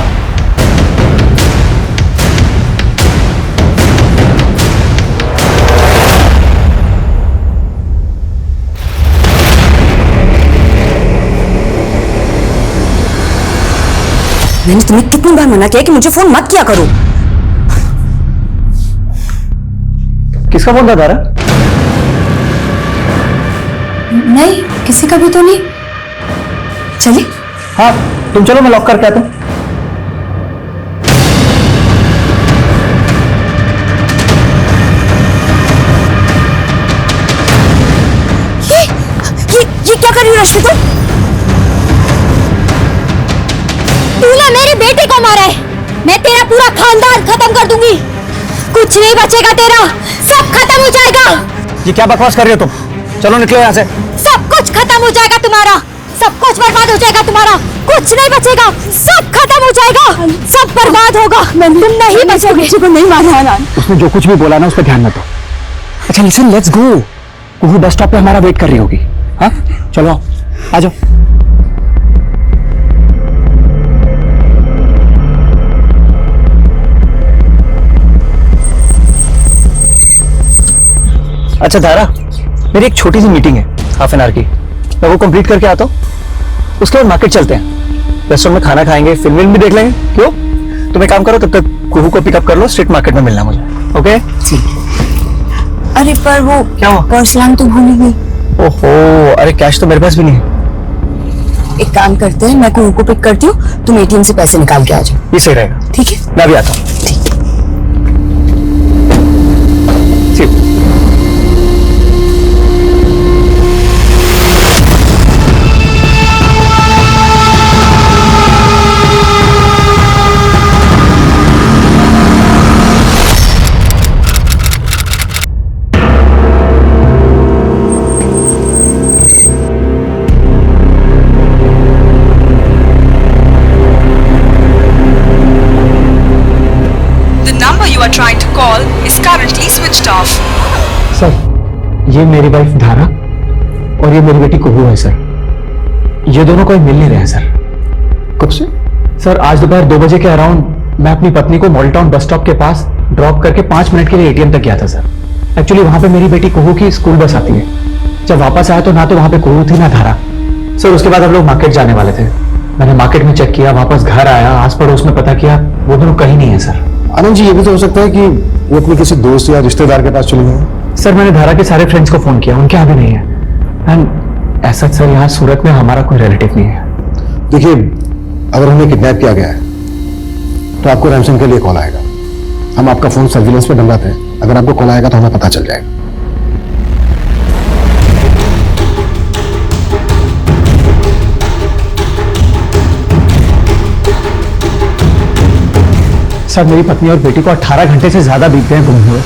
मैंने तुम्हें कितनी बार मना किया कि मुझे फोन मत किया करो। किसका फोन था धारा? नहीं, किसी का भी तो नहीं। चलिए। हाँ तुम चलो, मैं लॉक करके आता हूं। ये क्या कर रही हो रश्मि? तूने मेरी बेटी को मारा है, मैं तेरा पूरा खानदान खत्म कर दूंगी। कुछ नहीं बचेगा तेरा, सब खत्म हो जाएगा। ये क्या बकवास कर रही हो तुम? चलो निकलो यहाँ से। सब कुछ खत्म हो जाएगा तुम्हारा, सब कुछ बर्बाद हो जाएगा तुम्हारा, कुछ नहीं बचेगा, सब खत्म हो जाएगा, सब बर्बाद होगा। तुम नहीं बचोगे। को नहीं मारा। उसने जो कुछ भी बोला ना, उस पर ध्यान मत दो। अच्छा listen, let's go. Kuhu bus stop पे हमारा वेट कर रही होगी। हाँ चलो आ जाओ। अच्छा धारा, मेरी एक छोटी सी मीटिंग है हाफ एन आवर की, मैं वो कंप्लीट करके आता हूँ। उसके बाद मार्केट चलते हैं, रेस्टोरेंट में खाना खाएंगे, फिल्म भी देख लेंगे। क्यों? तुम एक काम करो, तब तक कुहू को पिकअप कर लो, स्ट्रीट मार्केट में मिलना मुझे। ओके? अरे पर वो क्या हुआ? पर्स लान तो भूल ही गई। ओहो, अरे कैश तो मेरे पास भी नहीं है। एक काम करते हैं, मैं कुहू को पिक करती हूँ, तुम एटीएम से पैसे निकाल के आ जाओ। ये सही रहेगा। ठीक है, मैं भी आता हूँ। trying to call is currently switched off. Sir, ये मेरी वाइफ धारा और ये मेरी बेटी कुहू है सर। ये दोनों कोई मिल नहीं रहे हैं सर। कब से? सर आज दोपहर 2 बजे के अराउंड मैं अपनी पत्नी को मॉडल टाउन बस स्टॉप के पास ड्रॉप करके 5 मिनट के लिए एटीएम तक गया था सर। एक्चुअली वहां पे मेरी बेटी कुहू की स्कूल बस आती है। जब वापस आया तो ना तो वहां पे कुहू थी ना धारा। सर उसके बाद हम लोग मार्केट जाने वाले थे। मैंने मार्केट में चेक किया, वापस घर आया, आस पड़ोस में पता किया, वो दोनों कहीं नहीं है सर। आनंद जी, ये भी तो हो सकता है कि वो अपने किसी दोस्त या रिश्तेदार के पास चले गए। सर मैंने धारा के सारे फ्रेंड्स को फोन किया, उनके यहाँ भी नहीं है। एंड ऐसा सर यहाँ सूरत में हमारा कोई रिलेटिव नहीं है। देखिए, अगर हमें किडनैप किया गया है तो आपको रैंसम के लिए कॉल आएगा। हम आपका फोन सर्विलेंस पे डलवाते हैं। अगर आपको कॉल आएगा तो हमें पता चल जाएगा। सर मेरी पत्नी और बेटी को 18 घंटे से ज्यादा बीत गए गुम हुए।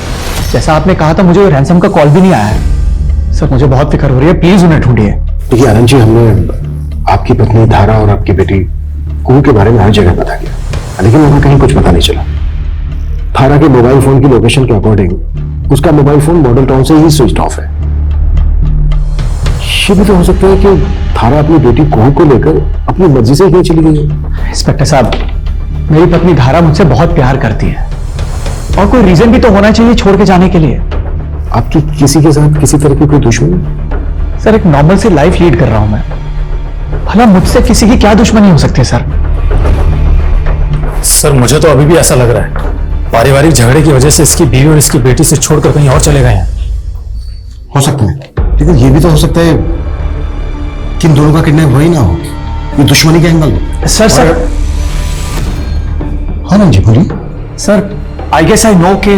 जैसा आपने कहा था, मुझे रैंसम का कॉल भी नहीं आया है। सर मुझे बहुत फिक्र हो रही है, प्लीज उन्हें ढूंढिए। देखिए आनंद जी, हमने आपकी पत्नी धारा और आपकी बेटी कुहू के बारे में हर जगह पता किया, लेकिन वहां कहीं कुछ पता नहीं चला। धारा के मोबाइल फोन की लोकेशन के अकॉर्डिंग उसका मोबाइल फोन मॉडल टाउन से ही स्विच ऑफ है। ये भी तो हो सकता है कि धारा अपनी बेटी कुहू को लेकर अपनी मर्जी से ही चली गई है। इंस्पेक्टर साहब, मेरी पत्नी धारा मुझसे बहुत प्यार करती है और कोई रीजन भी तो होना चाहिए छोड़ के जाने के लिए। आपकी किसी के साथ किसी तरह की कोई दुश्मनी? सर एक नॉर्मल सी लाइफ लीड कर रहा हूं मैं, भला मुझसे किसी की क्या दुश्मनी हो सकती है सर? सर मुझे तो अभी भी ऐसा लग रहा है पारिवारिक झगड़े की वजह से इसकी बीवी और इसकी बेटी से छोड़कर कहीं और चले गए हैं। हो सकता है, लेकिन ये भी तो हो सकता है कि इन दोनों का किडनैप हो ही ना हो, ये दुश्मनी के एंगल। सर हाँ जी बोलिए। Sir I guess I know कि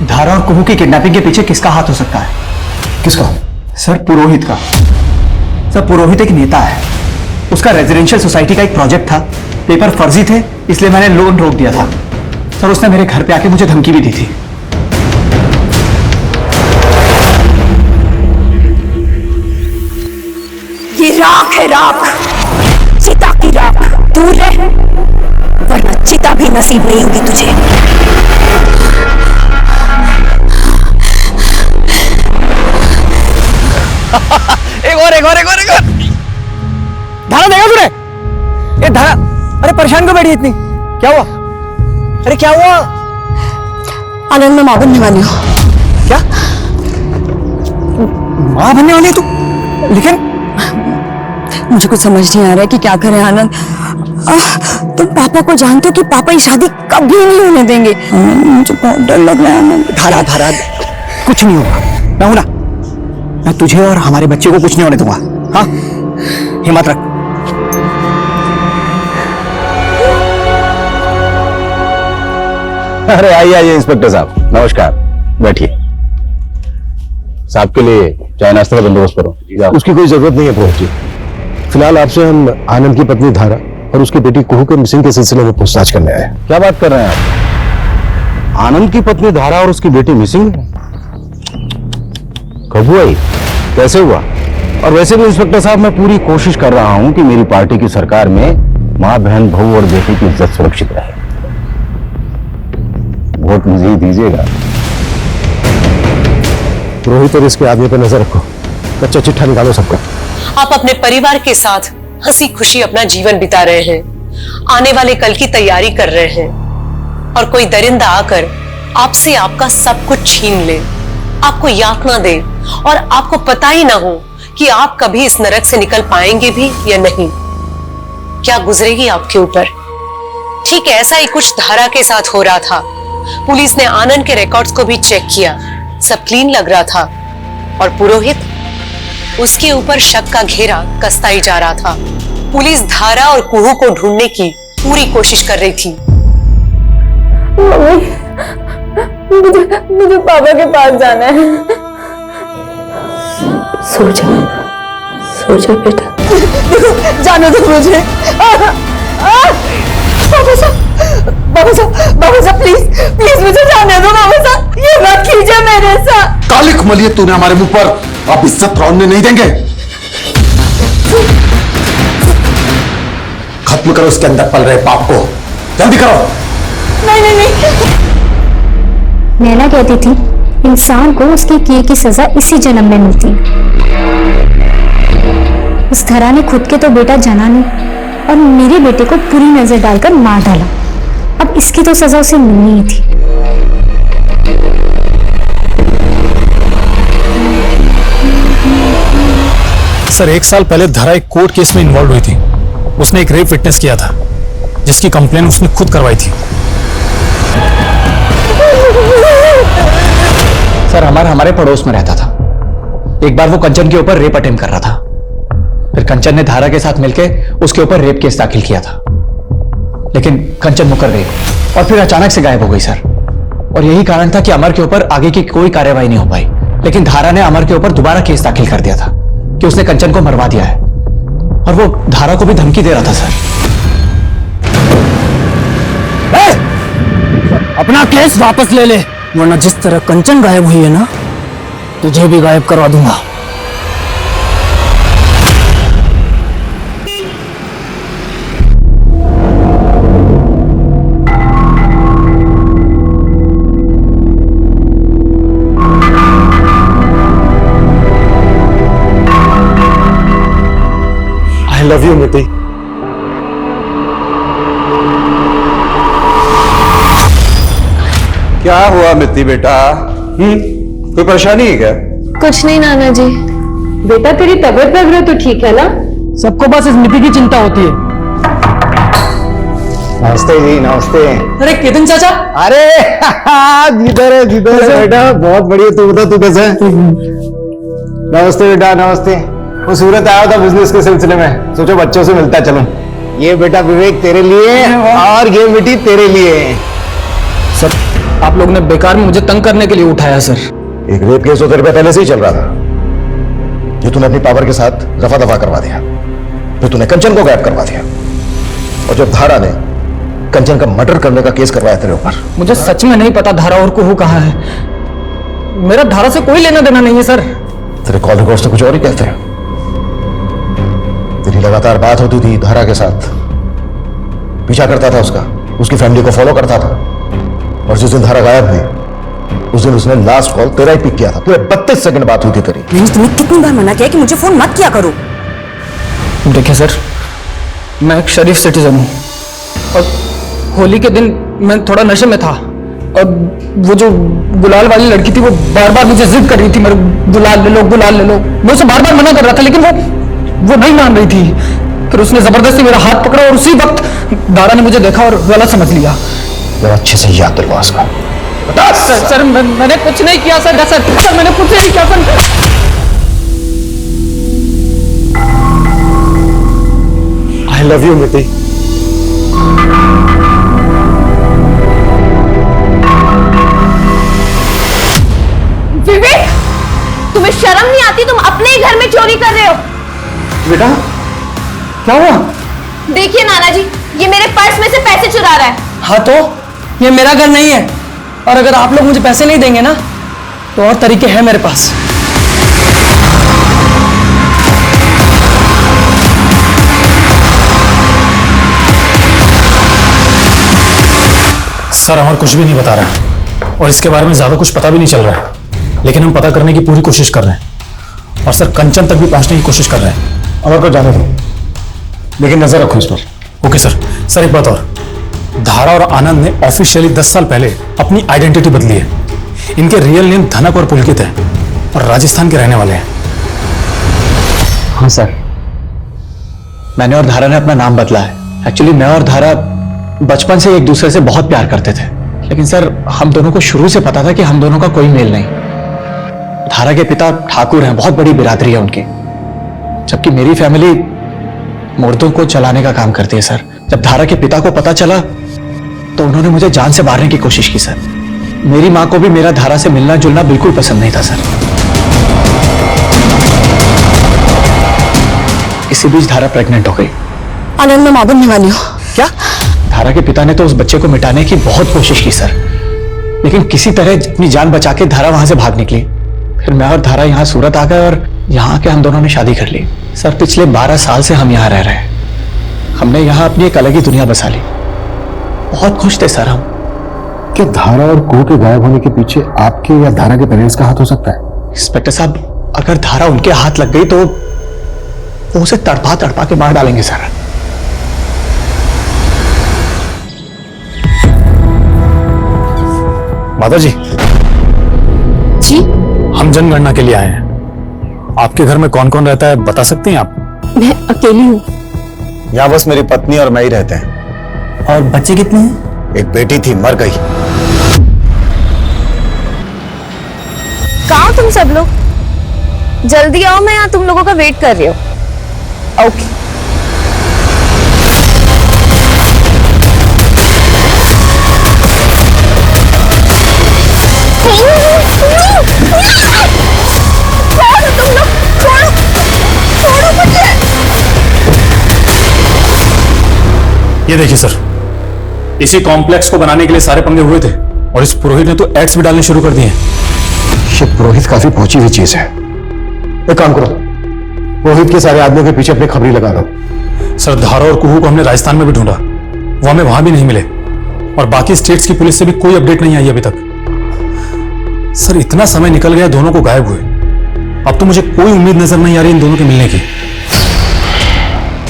धारा और कुहू की किडनैपिंग के पीछे किसका हाथ हो सकता है। किसका? सर पुरोहित का। सर पुरोहित एक नेता है, उसका रेजिडेंशियल सोसाइटी का एक प्रोजेक्ट था, पेपर फर्जी थे इसलिए मैंने लोन रोक दिया था। सर उसने मेरे घर पे आके मुझे धमकी भी दी थी। ये राख है, राख, चिता की राख। दूर रह, वरना चिता भी नसीब नहीं होगी तुझे। एक और धारा देखा तूने? ये धारा, अरे परेशान क्यों बैठी इतनी? क्या हुआ? अरे क्या हुआ? आनंद, मैं मां बनने वाली हूँ। क्या मां बनने वाली है तू? लेकिन मुझे कुछ समझ नहीं आ रहा है कि क्या करें आनंद। तुम पापा को जानते हो कि पापा ये शादी कभी नहीं होने देंगे। मुझे बहुत डर लग रहा है आनंद। धारा धारा कुछ नहीं होगा, मैं हूं ना। मैं तुझे और हमारे बच्चे को कुछ नहीं होने दूंगा। हाँ हिम्मत रख। अरे आइए इंस्पेक्टर साहब, नमस्कार, बैठिए। साहब के लिए चाय नाश्ते का बंदोबस्त करो। उसकी कोई जरूरत नहीं है पुरोहित जी। फिलहाल आपसे हम आनंद की पत्नी धारा और उसकी बेटी कुहू के मिसिंग के सिलसिले में पूछताछ करने आए हैं। क्या बात कर रहे हैं आप? आनंद की पत्नी धारा और उसकी बेटी मिसिंग है? कब हुआ ये? कैसे हुआ? और वैसे भी इंस्पेक्टर साहब, मैं पूरी कोशिश कर रहा हूं कि मेरी पार्टी की सरकार में मां, बहन, बहू और बेटी की इज्जत सुरक्षित रहे। वोट मुझे ही दीजिएगा। पुरोहित और इसके आदमी पर नजर रखो, कच्चा चिट्ठा निकालो सबका। आप अपने परिवार के साथ हंसी खुशी अपना जीवन बिता रहे हैं, आने वाले कल की तैयारी कर रहे हैं, और कोई दरिंदा आकर आपसे आपका सब कुछ छीन ले, आपको यातना दे और आपको पता ही ना हो कि आप कभी इस नरक से निकल पाएंगे भी या नहीं। क्या गुजरेगी आपके ऊपर? ठीक ऐसा ही कुछ धारा के साथ हो रहा था। पुलिस ने आनंद के रिकॉर्ड्स को भी चेक किया, सब क्लीन लग रहा था, और पुरोहित, उसके ऊपर शक का घेरा कसता ही जा रहा था। पुलिस धारा और कुहू को ढूंढने की पूरी कोशिश कर रही थी। मुझे पापा के पास जाना है। सो जा बेटा। जाने दो मुझे। बाबा साहब प्लीज मुझे जाने दो। बाबा साहब ये मत कीजिए मेरे साथ। कालिक मलिए तूने हमारे मुंह पर, अब इज्जत रौंदने नहीं देंगे। खत्म करो इसके अंदर पल रहे पाप को, जल्दी करो। नहीं नैना कहती थी इंसान को उसके किए की सजा इसी जन्म में मिलती है। उस धरा ने खुद के तो बेटा जाना नहीं और मेरे बेटे को पूरी नजर डालकर मार डाला। अब इसकी तो सजा उसे मिलनी ही थी। सर 1 साल पहले धरा एक कोर्ट केस में इन्वॉल्व हुई थी। उसने एक रेप विटनेस किया था जिसकी कंप्लेन उसने खुद करवाई थी। सर हमारे पड़ोस में रहता था। एक बार वो कंचन के ऊपर रेप अटेम्प्ट कर रहा था। फिर कंचन ने धारा के साथ मिलकर उसके ऊपर रेप केस दाखिल किया था, लेकिन कंचन मुकर गई और फिर अचानक से गायब हो गई सर। और यही कारण था कि अमर के ऊपर आगे की कोई कार्रवाई नहीं हो पाई। लेकिन धारा ने अमर के ऊपर दोबारा केस दाखिल कर दिया था कि उसने कंचन को मरवा दिया है, और वो धारा को भी धमकी दे रहा था सर। अपना केस वापस ले ले, वरना जिस तरह कंचन गायब हुई है ना, तुझे भी गायब करवा दूंगा। आई लव यू मिति। क्या हुआ मिति बेटा? कोई परेशानी है क्या? कुछ नहीं नाना जी। बेटा तेरी तबीयत वगैरह तो ठीक है ना? सबको बस इस मिति की चिंता होती है। नमस्ते जी, नमस्ते। अरे केतन चाचा। अरे जिधर है बेटा, बहुत बढ़िया। तू बता, तू कैसा है? नमस्ते बेटा, नमस्ते। वो सूरत आया था बिजनेस के सिलसिले में, सोचो बच्चों से मिलता चलूं। ये बेटा विवेक तेरे लिए और ये मिट्टी तेरे लिए। सर आप लोग ने बेकार में मुझे तंग करने के लिए उठाया सर। एक रेप केस तो तेरे पे पहले से ही चल रहा था, ये तूने अपनी पावर के साथ रफा दफा करवा दिया। फिर तूने कंचन को गायब करवा दिया, और जब धारा ने कंचन का मर्डर करने का केस करवाया तेरे ऊपर। मुझे सच में नहीं पता धारा और कुहू कहाँ है। मेरा धारा से कोई लेना देना नहीं है सर। तेरे कॉल रिकॉर्ड्स तो कुछ और ही कहते हैं। तेरी लगातार बात होती थी धारा के साथ, पीछा करता था उसका, उसकी फैमिली को फॉलो करता था, और जिस दिन धारा गायब हुई उस दिन उसने लास्ट कॉल तेरा ही पिक किया था। पूरे 32 सेकंड बात हुई थी तेरी। मैंने तुम्हें कितनी बार मना किया कि मुझे फोन मत किया करो। देखिए सर, मैं एक शरीफ सिटीजन हूँ, और होली के दिन मैं थोड़ा नशे में था, और वो जो गुलाल वाली लड़की थी वो बार बार मुझे जिद कर रही थी, मेरे गुलाल ले लो, गुलाल ले लो। मैं उसे बार बार मना कर रहा था, लेकिन वो नहीं मान रही थी। फिर उसने जबरदस्ती मेरा हाथ पकड़ा, और उसी वक्त दारा ने मुझे देखा और गलत समझ लिया। अच्छे से याद दिलवा उसका। सर मैंने कुछ नहीं किया सर। सर मैंने कुछ नहीं किया सर। आई लव यू मिति। विवेक, तुम्हें शर्म नहीं आती? तुम अपने ही घर में चोरी कर रहे हो। बेटा क्या हुआ? देखिए नाना जी, ये मेरे पर्स में से पैसे चुरा रहा है। हाँ तो ये मेरा घर नहीं है, और अगर आप लोग मुझे पैसे नहीं देंगे ना, तो और तरीके हैं मेरे पास। सर अमर कुछ भी नहीं बता रहा है, और इसके बारे में ज्यादा कुछ पता भी नहीं चल रहा है, लेकिन हम पता करने की पूरी कोशिश कर रहे हैं, और सर कंचन तक भी पहुंचने की कोशिश कर रहे हैं। अमर को जाने दो, लेकिन नजर रखो इस पर। Okay sir. सर एक बात और, धारा और आनंद ने ऑफिशियली 10 साल पहले अपनी आइडेंटिटी बदली है। इनके रियल नेम धनक और पुलकित है, और राजस्थान के रहने वाले हैं। हाँ सर, मैंने और धारा ने अपना नाम बदला है। एक्चुअली मैं और धारा बचपन से एक दूसरे से बहुत प्यार करते थे, लेकिन सर हम दोनों को शुरू से पता था कि हम दोनों का कोई मेल नहीं। धारा के पिता ठाकुर हैं, बहुत बड़ी बिरादरी है उनकी, जबकि मेरी फैमिली मुर्दों को चलाने का काम करती है सर। जब धारा के पिता को पता चला तो उन्होंने मुझे जान से मारने की कोशिश की सर। मेरी माँ को भी मेरा धारा से मिलना जुलना बिल्कुल पसंद नहीं था सर। इसी बीच धारा प्रेग्नेंट हो गई। आनंद, मैं मां बनने वाली हूँ। क्या? धारा के पिता ने तो उस बच्चे को मिटाने की बहुत कोशिश की सर, लेकिन किसी तरह अपनी जान बचा के धारा वहां से भाग निकली। फिर मैं और धारा यहाँ सूरत आ गए, और यहाँ के हम दोनों ने शादी कर ली सर। पिछले 12 साल से हम यहाँ रह रहे हैं। हमने यहाँ अपनी एक अलग ही दुनिया बसा ली। बहुत खुश थे सर हम, क्या धारा और कुहू के गायब होने के पीछे आपके या धारा के पेरेंट्स का हाथ हो सकता है? इंस्पेक्टर साहब, अगर धारा उनके हाथ लग गई तो वो उसे तड़पा तड़पा के मार डालेंगे सर। माता जी जी, हम जनगणना के लिए आए हैं। आपके घर में कौन कौन रहता है बता सकती हैं आप? मैं अकेली हूँ। यहाँ बस मेरी पत्नी और मैं ही रहते हैं। और बच्चे कितने हैं? एक बेटी थी, मर गई। कहाँ तुम सब लोग? जल्दी आओ, मैं यहाँ तुम लोगों का वेट कर रही हूँ। ओके। ये देखिए सर, इसी कॉम्प्लेक्स को बनाने के लिए सारे पंगे हुए थे और इस पुरोहित ने तो एड्स भी डालने शुरू कर दिए हैं। ये पुरोहित काफी पहुंची हुई चीज है। एक काम करो, पुरोहित के सारे आदमियों के पीछे अपनी खबरी लगा दो। सर, धारा और कुहू को हमने राजस्थान में भी ढूंढा, वो हमें वहां भी नहीं मिले और बाकी स्टेट्स की पुलिस से भी कोई अपडेट नहीं आई अभी तक। सर, इतना समय निकल गया दोनों को गायब हुए, अब तो मुझे कोई उम्मीद नजर नहीं आ रही इन दोनों के मिलने की।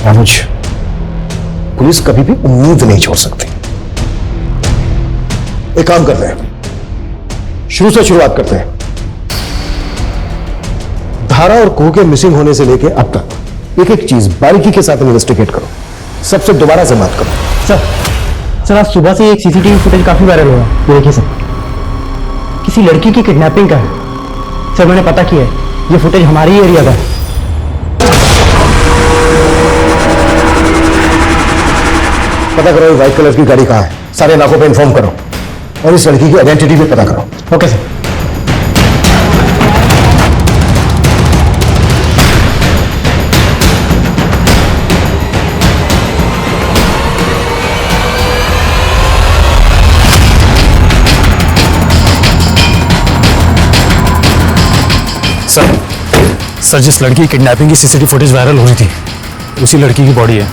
अनुज, पुलिस कभी भी उम्मीद नहीं छोड़ सकती। एक काम करते हैं, शुरू से शुरुआत करते हैं। धारा और कुहू के मिसिंग होने से लेके अब तक एक एक चीज बारीकी के साथ इन्वेस्टिगेट करो, सबसे दोबारा से बात करो। सर आज सुबह से एक सीसीटीवी फुटेज काफी वायरल हुआ है। ये देखिए सर, किसी लड़की की किडनैपिंग का है। सर मैंने पता किया है, ये फुटेज हमारी ही एरिया का है। पता करो ये व्हाइट कलर की गाड़ी कहाँ है, सारे इलाकों पे इन्फॉर्म करो और इस लड़की की आइडेंटिटी भी पता करो। Okay sir. सर, जिस लड़की की किडनैपिंग की सीसीटीवी फुटेज वायरल हुई थी उसी लड़की की बॉडी है।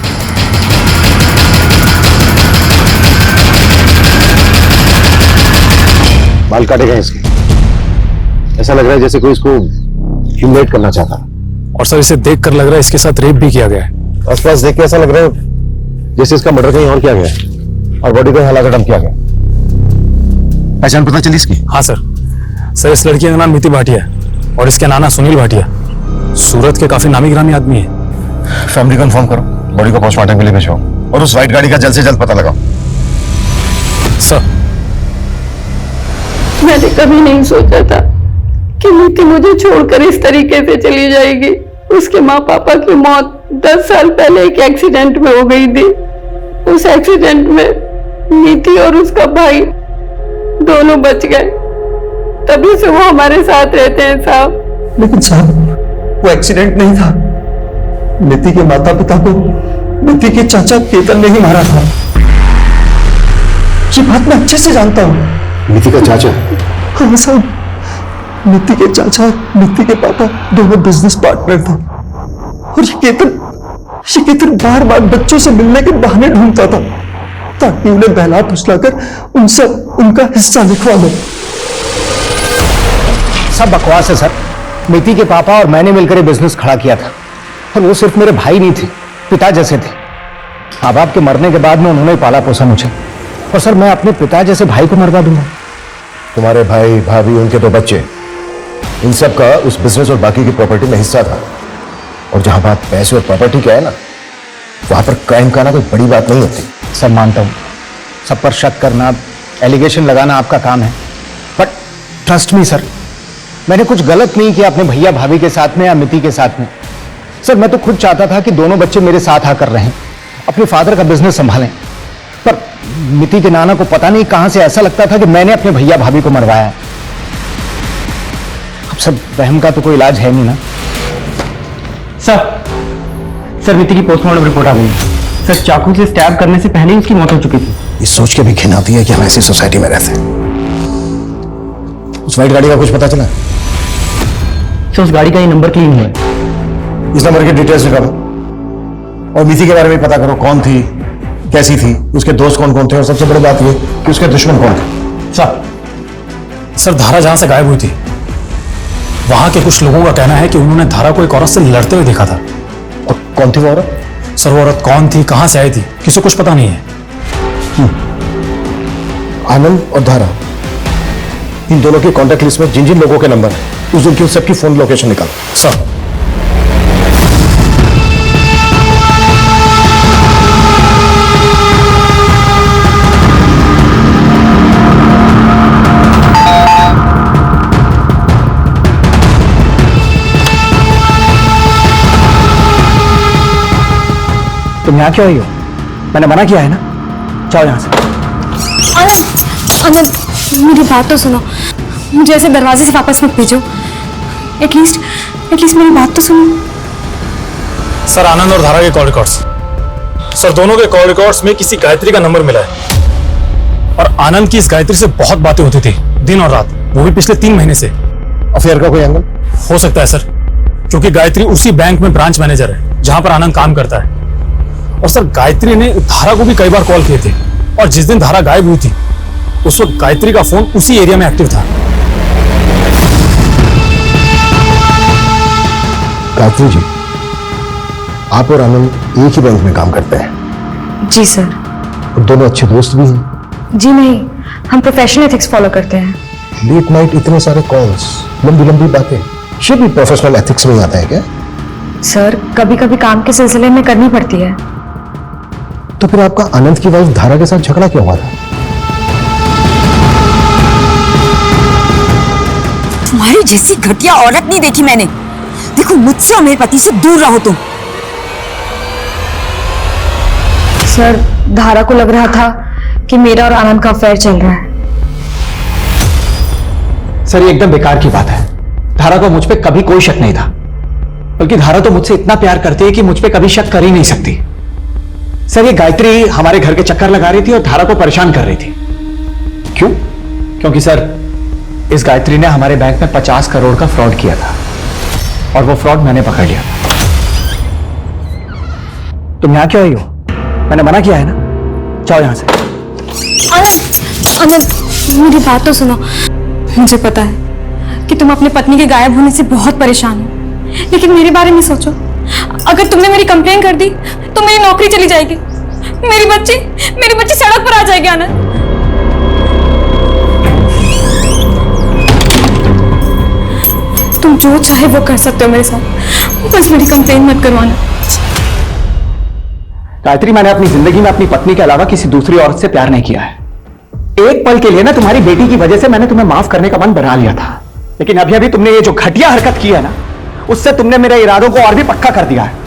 बाल काटे गए इसके, ऐसा लग रहा है जैसे कोई इसको ह्यूमिलेट करना चाहता। और सर, इसे देखकर लग रहा है इसके साथ रेप भी किया गया है। आसपास देख के ऐसा लग रहा है जैसे इसका मर्डर कहीं और किया गया है और बॉडी को हलाका डंप किया गया। पहचान पता चली इसकी? हाँ सर, इस लड़की का नाम मिति भाटिया है और इसके नाना सुनील भाटिया। सूरत के काफी नामी गिरामी आदमी है। फैमिली को इन्फॉर्म करो, बॉडी को पोस्टमार्टम के लिए भेजो और उस व्हाइट गाड़ी का जल्द से जल्द पता लगाओ। सर, मैंने कभी नहीं सोचा था कि नीति मुझे छोड़कर इस तरीके से चली जाएगी। उसके माँ पापा की मौत 10 साल पहले एक एक्सीडेंट में हो गई थी। उस एक्सीडेंट में नीति और उसका भाई दोनों बच गए, तभी से वो हमारे साथ रहते हैं साहब। लेकिन साहब, वो एक्सीडेंट नहीं था। नीति के माता पिता को नीति के चाचा केतन ने ही मारा था। ये बात मैं अच्छे से जानता हूँ। नीति का चाचा? हाँ साहब, नीति के चाचा नीति के पापा दोनों बिजनेस पार्टनर थे और ये केतन बार बार बच्चों से मिलने के बहाने ढूंढता था ताकि उन्हें बहला फुसलाकर उनसे उनका हिस्सा लिखवा दे। सब बकवास है सर। नीति के पापा और मैंने मिलकर ये बिजनेस खड़ा किया था और वो सिर्फ मेरे भाई नहीं थे, पिता जैसे थे। माँ बाप के मरने के बाद में उन्होंने पाला पोसा मुझे, और सर मैं अपने पिता जैसे भाई को मरवा दूंगा? तुम्हारे भाई भाभी, उनके 2 बच्चे, इन सब का उस बिजनेस और बाकी की प्रॉपर्टी में हिस्सा था। और जहां बात पैसे और प्रॉपर्टी की है ना, वहां पर क्राइम करना कोई बड़ी बात नहीं होती। सर मानता हूं, सब पर शक करना, एलिगेशन लगाना आपका काम है, बट ट्रस्ट मी सर, मैंने कुछ गलत नहीं किया अपने भैया भाभी के साथ में या मिति के साथ में। सर मैं तो खुद चाहता था कि दोनों बच्चे मेरे साथ आकर रहें, अपने फादर का बिजनेस संभालें, पर मिति के नाना को पता नहीं कहां से ऐसा लगता था कि मैंने अपने भैया भाभी को मरवाया है। अब सब वहम का तो कोई इलाज है नहीं ना। सर मिति की पोस्टमार्टम रिपोर्ट आ गई है। सर चाकू से स्टैब करने से पहले ही उसकी मौत हो चुकी थी। ये सोच के भी घिन आती है कि हम ऐसी सोसाइटी में रहते हैं। उस व्हाइट गाड़ी का कुछ पता चला? सर उस गाड़ी का ये नंबर क्लीन हुआ है। इस नंबर की डिटेल्स निकालो और मिति के बारे में पता करो, कौन थी, कैसी थी, उसके दोस्त कौन कौन थे और सबसे बड़ी बात ये कि उसके दुश्मन कौन थे। सर धारा जहां से गायब हुई थी वहां के कुछ लोगों का कहना है कि उन्होंने धारा को एक औरत से लड़ते हुए देखा था। और कौन थी वो औरत? सर वो औरत कौन थी, कहां से आई थी, किसी को कुछ पता नहीं है। आनंद और धारा, इन दोनों की कॉन्टैक्ट लिस्ट में जिन जिन लोगों के नंबर है उस दिन की उन सबकी फोन लोकेशन निकाल। सर तुम यहाँ क्यों आई हो? मैंने मना किया है ना, जाओ यहाँ से। आनंद, आनंद, मेरी बात तो सुनो, मुझे ऐसे दरवाजे से वापस मत भेजो। एटलीस्ट मेरी बात तो सुनो। सर आनंद और धारा के कॉल रिकॉर्ड्स, सर दोनों के कॉल रिकॉर्ड्स में किसी गायत्री का नंबर मिला है और आनंद की इस गायत्री से बहुत बातें होती थी दिन और रात, वो भी पिछले 3 महीने से। अफेयर का कोई एंगल हो सकता है सर, क्योंकि गायत्री उसी बैंक में ब्रांच मैनेजर है जहां पर आनंद काम करता है। और सर गायत्री ने धारा को भी कई बार कॉल किए थे और जिस दिन धारा गायब हुई थी उस वक्त गायत्री का फोन उसी एरिया में एक्टिव था। गायत्री जी, आप और आनंद एक ही बैंक में काम करते हैं? जी सर। और दोनों अच्छे दोस्त भी हैं? जी नहीं, हम प्रोफेशनल एथिक्स फॉलो करते हैं। लेट नाइट इतने सारे कॉल्स, लंबी लंबी बातें, ये भी प्रोफेशनल एथिक्स में आता है क्या? सर कभी कभी काम के सिलसिले में करनी पड़ती है। तो फिर आपका आनंद की वाइफ धारा के साथ झगड़ा क्यों हुआ था? तुम्हारी जैसी घटिया औरत नहीं देखी मैंने। देखो मुझसे और मेरे पति से दूर रहो तुम। सर धारा को लग रहा था कि मेरा और आनंद का अफेयर चल रहा है। सर ये एकदम बेकार की बात है। धारा को मुझ पे कभी कोई शक नहीं था, बल्कि धारा तो मुझसे इतना प्यार करती है कि मुझ पे कभी शक कर ही नहीं सकती। सर ये गायत्री हमारे घर के चक्कर लगा रही थी और धारा को परेशान कर रही थी। क्यों? क्योंकि सर इस गायत्री ने हमारे बैंक में 50 करोड़ का फ्रॉड किया था और वो फ्रॉड मैंने पकड़ लिया। तुम यहां क्यों आई हो? मैंने मना किया है ना, जाओ यहां से। आनंद, आनंद, मेरी बात तो सुनो। मुझे पता है कि तुम अपने पत्नी के गायब होने से बहुत परेशान हो, लेकिन मेरे बारे में सोचो। अगर तुमने मेरी कंप्लेन कर दी तो मेरी नौकरी चली जाएगी, मेरी बच्ची सड़क पर आ जाएगी। आनंद, तुम जो चाहे वो कर सकते हो मेरे साथ, बस मेरी कंप्लेन मत करवाना। गायत्री मैंने अपनी जिंदगी में अपनी पत्नी के अलावा किसी दूसरी औरत से प्यार नहीं किया है। एक पल के लिए ना तुम्हारी बेटी की वजह से मैंने तुम्हें माफ करने का मन बना लिया था, लेकिन अभी अभी तुमने ये जो घटिया हरकत की है ना, उससे तुमने मेरे इरादों को और भी पक्का कर दिया है।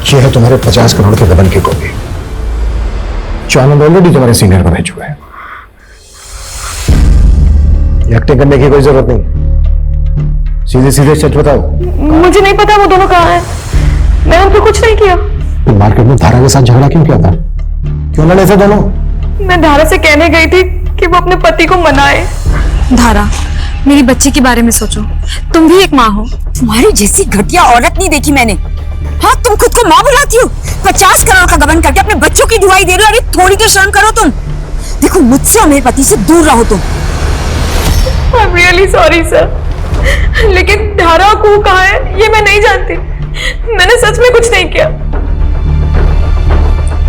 ये है तुम्हारे 50 करोड़ के गबन की कॉपी, जो आनंद ऑलरेडी तुम्हारे सीनियर को भेज चुका है। एक्टिंग करने की कोई जरूरत नहीं, सीधे सीधे सच बताओ। मुझे नहीं पता वो दोनों कहाँ हैं, मैं उनको कुछ नहीं किया। तुम मार्केट में धारा के साथ झगड़ा क्यों किया था? क्यों लड़े थे दोनों? मैं धारा से कहने गई थी कि वो अपने पति को मनाए। धारा, मेरी बच्ची के बारे में सोचो, तुम भी एक माँ हो। तुम्हारी जैसी घटिया औरत नहीं देखी मैंने। हाँ, तुम खुद को माँ बुलाती हो, 50 करोड़ का गबन करके अपने बच्चों की दुआई दे रहे हो। अरे थोड़ी तो शर्म करो तुम। देखो मुझसे और मेरे पति से दूर रहो तुम। I'm really sorry sir, लेकिन धारा को कहाँ है ये मैं नहीं जानती। मैंने सच में कुछ नहीं किया।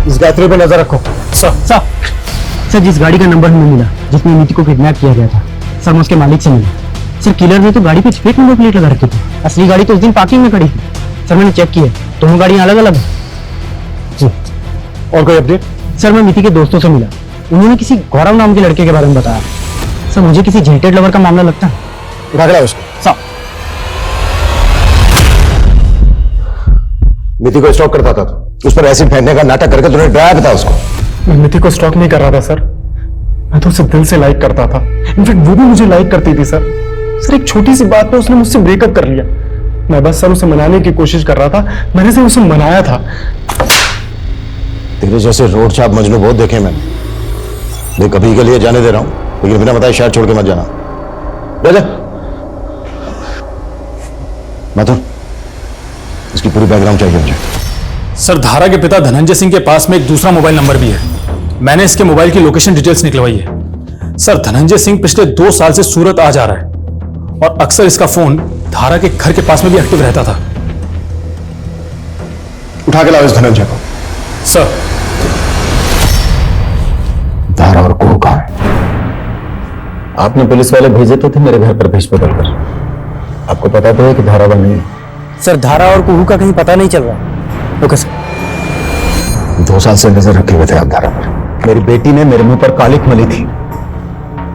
इस गायत्री पे नजर रखो। सर जिस गाड़ी का नंबर हमें मिला जिसमें नीति को किडनैप किया गया था, सर मैं उसके मालिक से मिला। सर किलर ने तो गाड़ी पे फेक नंबर प्लेट लगा रखी थी, असली गाड़ी तो उस दिन पार्किंग में खड़ी थी। सर मैंने चेक किया, दोनों गाड़ियां अलग अलग हैं। और कोई अपडेट? सर मैं मिति के दोस्तों से मिला, उन्होंने किसी गौरव नाम के लड़के के बारे में बताया। सर मुझे किसी जेंटेड लवर का मामला लगता है। उठा के लाओ उसको। सर मिति को स्टॉक करता था, उस पर एसिड फेंकने का नाटक करके तुमने डराया था उसको। मैं मिति को स्टॉक नहीं कर रहा था सर, मैं तो उसे दिल से लाइक करता था। इनफैक्ट वो भी मुझे लाइक करती थी सर। सर एक छोटी सी बात पे उसने मुझसे ब्रेकअप कर लिया। मैं बस सर उसे मनाने की कोशिश कर रहा था, मैंने से उसे मनाया था। तेरे जैसे रोड छाप मजनू बहुत देखे मैंने। देख अभी के लिए जाने दे रहा हूं, लेकिन बिना बताए शहर छोड़ के मत जाना। जा माथुर, इसकी पूरी बैकग्राउंड चाहिए मुझे। सर धारा के पिता धनंजय सिंह के पास में एक दूसरा मोबाइल नंबर भी है मैंने इसके मोबाइल की लोकेशन डिटेल्स निकलवाई है। सर, धनंजय सिंह पिछले 2 साल से सूरत आ जा रहा है और अक्सर इसका फोन धारा के घर के पास में भी एक्टिव रहता था। उठा के लाओ इस धनंजय को। सर। धारा और कुहू कहां है? आपने पुलिस वाले भेजे तो थे मेरे घर पर भेज बदल कर। आपको पता तो है कि धारा वहां नहीं है। सर, धारा और कुहू का कहीं पता नहीं चल रहा। Okay sir. 2 साल से नजर रखे हुए थे आप धारा पर। मेरी बेटी ने मेरे मुंह पर कालिक मली थी।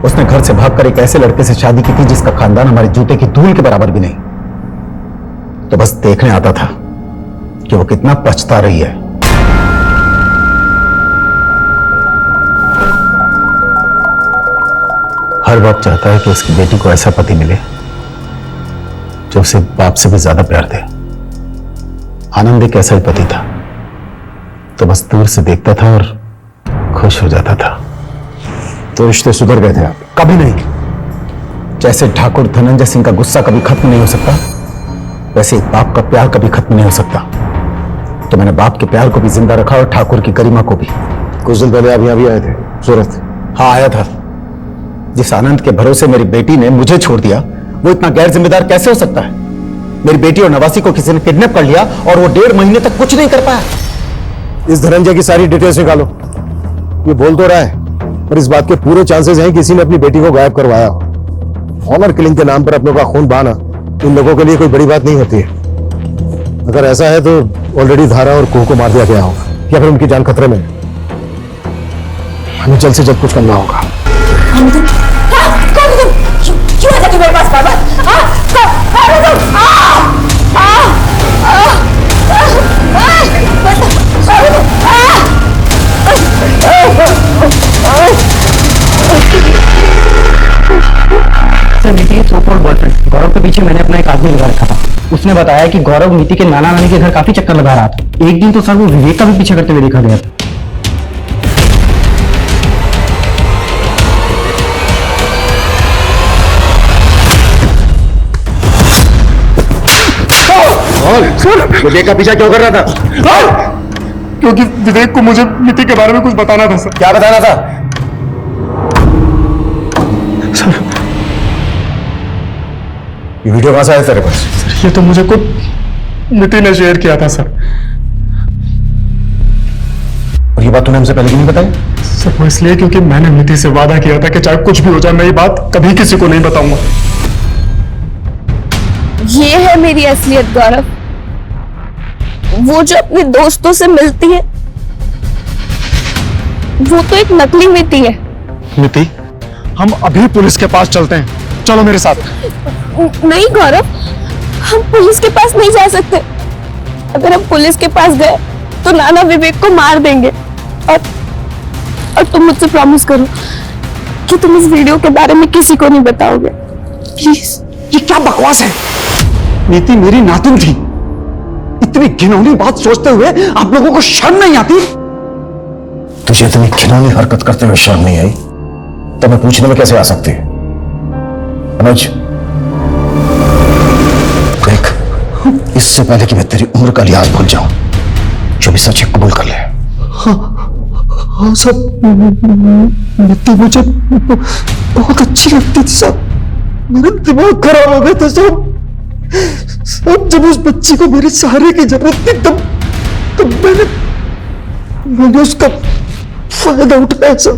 उसने घर से भागकर एक ऐसे लड़के से शादी की थी जिसका खानदान हमारे जूते की धूल के बराबर भी नहीं। तो बस देखने आता था कि वो कितना पछता रही है। हर बाप चाहता है कि उसकी बेटी को ऐसा पति मिले जो उसे बाप से भी ज्यादा प्यार दे। आनंद एक ऐसा ही पति था, तो बस दूर से देखता था और खुश हो जाता था। तो रिश्ते सुधर गए थे आप? कभी नहीं। जैसे ठाकुर धनंजय सिंह का गुस्सा कभी खत्म नहीं हो सकता, वैसे एक बाप का प्यार कभी खत्म नहीं हो सकता। तो मैंने बाप के प्यार को भी जिंदा रखा और ठाकुर की गरिमा को भी। कुछ दिन पहले आप यहां भी आए थे सूरत? हाँ, आया था। जिस आनंद के भरोसे मेरी बेटी ने मुझे छोड़ दिया, वो इतना गैर जिम्मेदार कैसे हो सकता है? मेरी बेटी और नवासी को किसी ने किडनैप कर लिया और वो 1.5 महीने तक कुछ नहीं कर पाया। इस धनंजय की सारी डिटेल्स निकालो। ये बोल तो रहा है, पर इस बात के पूरे चांसेस हैं किसी ने अपनी बेटी को गायब करवाया हो। ऑनर किलिंग के नाम पर अपनों का खून बहाना इन लोगों के लिए कोई बड़ी बात नहीं होती है। अगर ऐसा है तो ऑलरेडी धारा और कुहू को मार दिया गया होगा या फिर उनकी जान खतरे में है। हमें जल्द से जल्द कुछ करना होगा। क्यों आ जाती मेरे पास बाबा? सर, नीति के सो-कॉल्ड बॉयफ्रेंड गौरव के पीछे मैंने अपना एक आदमी लगा रखा था। उसने बताया कि गौरव नीति के नाना नानी के घर काफी चक्कर लगा रहा था। एक दिन तो सर वो विवेक का भी पीछा करते हुए देखा गया था। विवेक का पीछा क्यों कर रहा था? क्योंकि विवेक को मुझे नीति के बारे में कुछ बताना था सर। क्या बताना था? सर, ये वीडियो कहां से आया तेरे पास? सर, ये तो मुझे खुद नीति ने शेयर किया था सर। और ये बात तूने हमसे पहले क्यों नहीं बताई? सर, वो इसलिए क्योंकि मैंने नीति से वादा किया था कि चाहे कुछ भी हो जाए मैं ये बात कभी किसी को नहीं बताऊंगा। ये है मेरी असलियत गौरव। वो जो अपने दोस्तों से मिलती है वो तो एक नकली मिति है। नीति, हम अभी पुलिस के पास चलते हैं, चलो मेरे साथ। नहीं गौरव, हम पुलिस के पास नहीं जा सकते। अगर हम पुलिस के पास गए तो नाना विवेक को मार देंगे। और तुम मुझसे प्रॉमिस करो कि तुम इस वीडियो के बारे में किसी को नहीं बताओगे, प्लीज। ये क्या बकवास है? नीति मेरी नातिन थी। इतनी घिनौनी बात सोचते हुए आप लोगों को शर्म नहीं आती? तुझे इतनी घिनौनी हरकत करते हुए शर्म नहीं आई तो मैं पूछने में कैसे आ सकती? अनुज, देख, इससे पहले कि मैं तेरी उम्र का लिहाज भूल जाऊं, जो भी सच है कबूल कर ले। हाँ सब, नीति मुझे बहुत अच्छी लगती थी सब। मेरा दिमाग खराब हो गया था सब। जब उस बच्ची को मेरे सहारे की जरूरत थी तब मैंने उसका फायदा उठाया सब।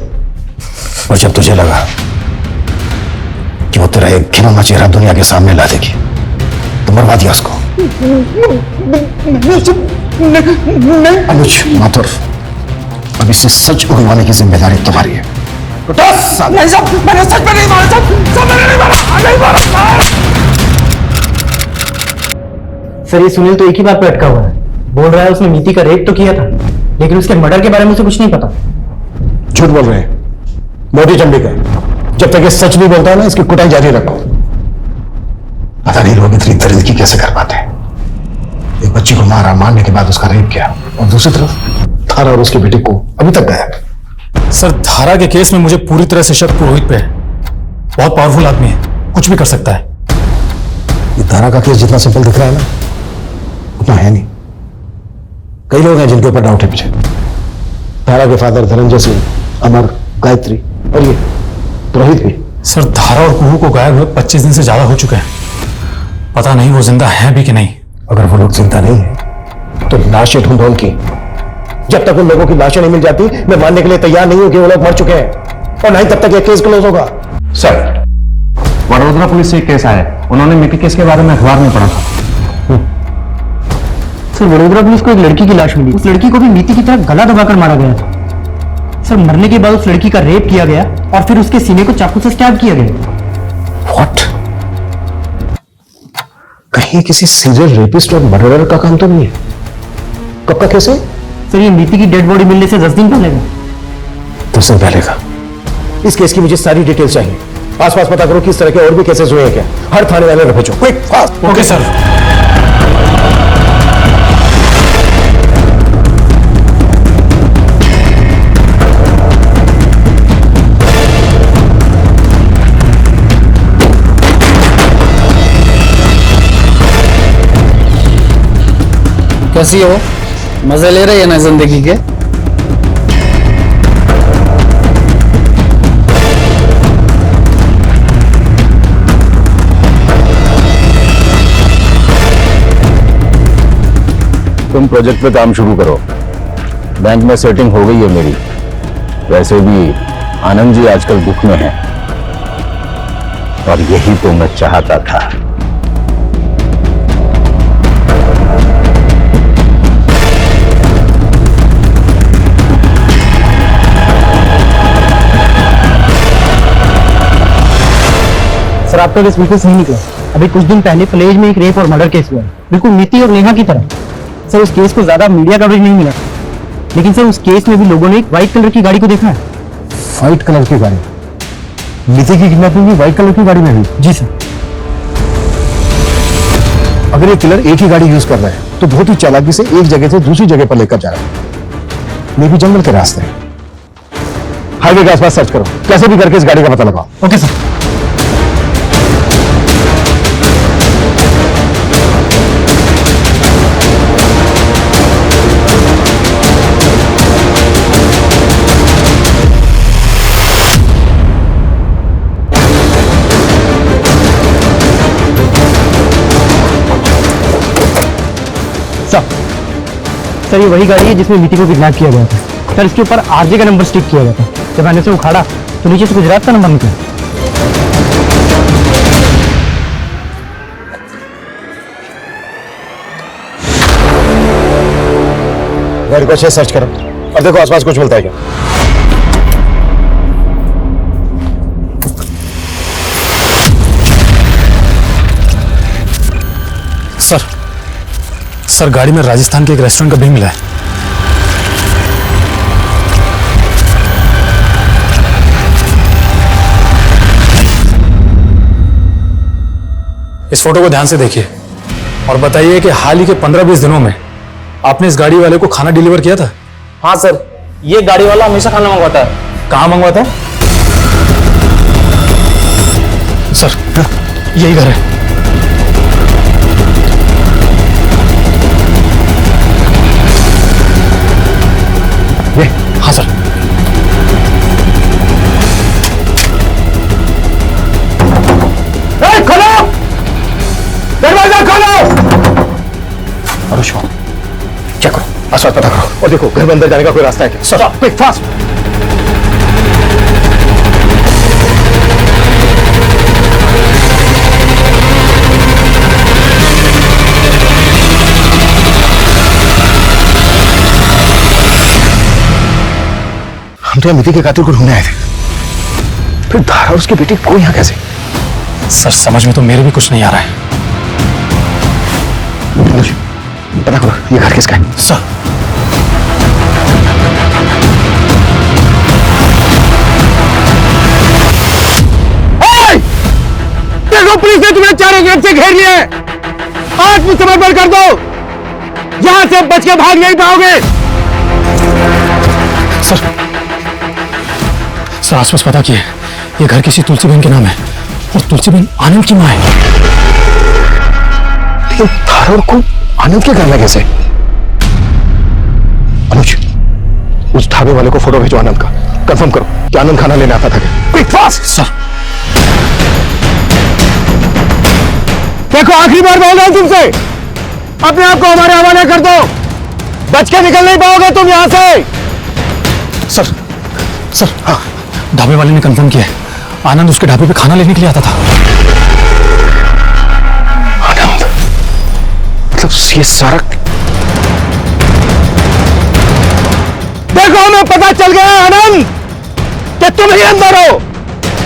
और जब तुझे लगा कि वो तेरा एक घिनौना चेहरा दुनिया के सामने ला देगी तो मरवा दिया उसको। अनुज माथुर, अब इसे सच उगवाने की जिम्मेदारी तुम्हारी है। मैंने सच में नहीं मारा सब मैंने नहीं मारा। सर, ये सुनील तो एक ही बात पे अटका हुआ है। बोल रहा है उसने नीति का रेप तो किया था, लेकिन उसके मर्डर के बारे में उसे कुछ नहीं पता। झूठ बोल रहे हैं, मोटी चंडी का। जब तक ये सच नहीं बोलता है ना, इसकी कुटाई जारी रखो। पता नहीं लोग इतनी दरिद्री कैसे कर पाते हैं। एक बच्ची को मारा, मारने के बाद उसका रेप किया, और दूसरी तरफ धारा और उसकी बेटी को अभी तक गायब। सर, धारा के केस में मुझे पूरी तरह से शक पुरोहित पे है। बहुत पावरफुल आदमी है, कुछ भी कर सकता है। ये धारा का केस जितना सिंपल दिख रहा है ना, उतना है नहीं। कई लोग हैं जिनके ऊपर डाउट है मुझे। धारा के फादर धनंजय सिंह अमर, गायत्री और ये रोहित भी। सर धारा और कुहू को गायब हुए 25 दिन से ज्यादा हो चुके हैं। पता नहीं वो जिंदा हैं भी कि नहीं। अगर वो लोग जिंदा नहीं है तो लाशें ढूंढो उनकी। जब तक उन लोगों की लाशें नहीं मिल जाती मैं मानने के लिए तैयार नहीं हूं कि वो लोग मर चुके हैं, और नहीं तब तक ये केस क्लोज होगा। सर, वडोदरा पुलिस से एक केस आया है, उन्होंने मिकी केस के बारे में अखबार में पढ़ा था। सर वडोदरा पुलिस को एक लड़की की लाश मिली। उस लड़की को भी नीति की तरह गला दबाकर मारा गया था। सर मरने के बाद उस लड़की का रेप किया गया और फिर उसके सीने को चाकू से स्टैब किया गया। व्हाट? कहीं किसी सीरियल रेपिस्ट और मर्डरर का काम तो नहीं है? कब का केस है? सर ये नीति की डेड बॉडी मिलने से 10 दिन पहले का। 10 दिन पहले का। इस केस की मुझे सारी डिटेल्स चाहिए। आसपास पता करो किस तरह के और भी केसेस हुए हैं क्या। हर थाने वाले को भेजो, क्विक फास्ट। Okay sir. कैसी हो? मजे ले रही है ना जिंदगी के? तुम प्रोजेक्ट पे काम शुरू करो। बैंक में सेटिंग हो गई है मेरी। वैसे भी आनंद जी आजकल दुख में हैं, और यही तो मैं चाहता था। सर आपका केस बिल्कुल सही निकला। अभी कुछ दिन पहले प्लेज में एक रेप और मर्डर केस हुआ है, बिल्कुल नीति और नेहा की तरह। सर उस केस को ज्यादा मीडिया कवरेज नहीं मिला, लेकिन सर उस केस में भी लोगों ने एक व्हाइट कलर की गाड़ी को देखा है। व्हाइट कलर की गाड़ी? नीति की किडनैपिंग भी व्हाइट कलर की गाड़ी में हुई? जी सर। अगर ये किलर एक ही गाड़ी यूज कर रहा है तो बहुत ही चालाकी से एक जगह से दूसरी जगह पर लेकर जा रहा है। मे भी जंगल के रास्ते। हाईवे के आसपास सर्च करो, कैसे भी करके इस गाड़ी का पता लगाओ। Okay sir. सर ये वही गाड़ी है जिसमें नीति को किडनैप किया गया था। सर इसके ऊपर आरजे का नंबर स्टिक किया गया था। जब मैंने इसे उखाड़ा तो नीचे से गुजरात का नंबर निकला। गाड़ी को अच्छे से सर्च करो और देखो आसपास कुछ मिलता है क्या। सर गाड़ी में राजस्थान के एक रेस्टोरेंट का बिल मिला है। इस फोटो को ध्यान से देखिए और बताइए कि हाल ही के 15-20 दिनों में आपने इस गाड़ी वाले को खाना डिलीवर किया था? हाँ सर, ये गाड़ी वाला हमेशा खाना मंगवाता है। कहाँ मंगवाता है? सर यही घर है। हाँ सर। खोलो, दरवाजा खोलो। अरुष्मा, चेक करो, आसपास पता करो और देखो घर में अंदर जाने का कोई रास्ता है क्या। Sir quick fast. हम तो नीति के कातिल को ढूंढने आए थे, फिर धारा और उसकी बेटी को यहाँ कैसे? सर समझ में तो मेरे भी कुछ नहीं आ रहा है। पता करो ये घर किसका है। सर देखो पुलिस ने तुम्हें चारों गेट से घेर लिया है। आत्मसमर्पण कर दो, यहां से बच के भाग नहीं पाओगे। सर आसपास पता किए, ये घर किसी तुलसी बहन के नाम है और तुलसी बहन आनंद की मां है। लेकिन धारोर को आनंद के घर में कैसे? अनुज, उस ढाबे वाले को फोटो भेजो आनंद का, कंफर्म करो कि आनंद खाना लेने आता था क्या? Fast sir. देखो आखिरी बार बोल रहा हूं तुमसे, अपने आप को हमारे हवाले कर दो, बच के निकल नहीं पाओगे तुम यहां से। सर हाँ, ढाबे वाले ने कंफर्म किया है, आनंद उसके ढाबे पे खाना लेने के लिए आता था। आनंद, मतलब ये सारा, देखो हमें पता चल गया आनंद कि तुम ही अंदर हो,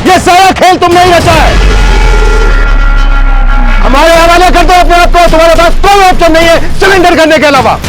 ये सारा खेल तुमने ही रचा है। हमारे हवाले कर दो अपने आप को, तुम्हारे पास कोई ऑप्शन नहीं है सरेंडर करने के अलावा।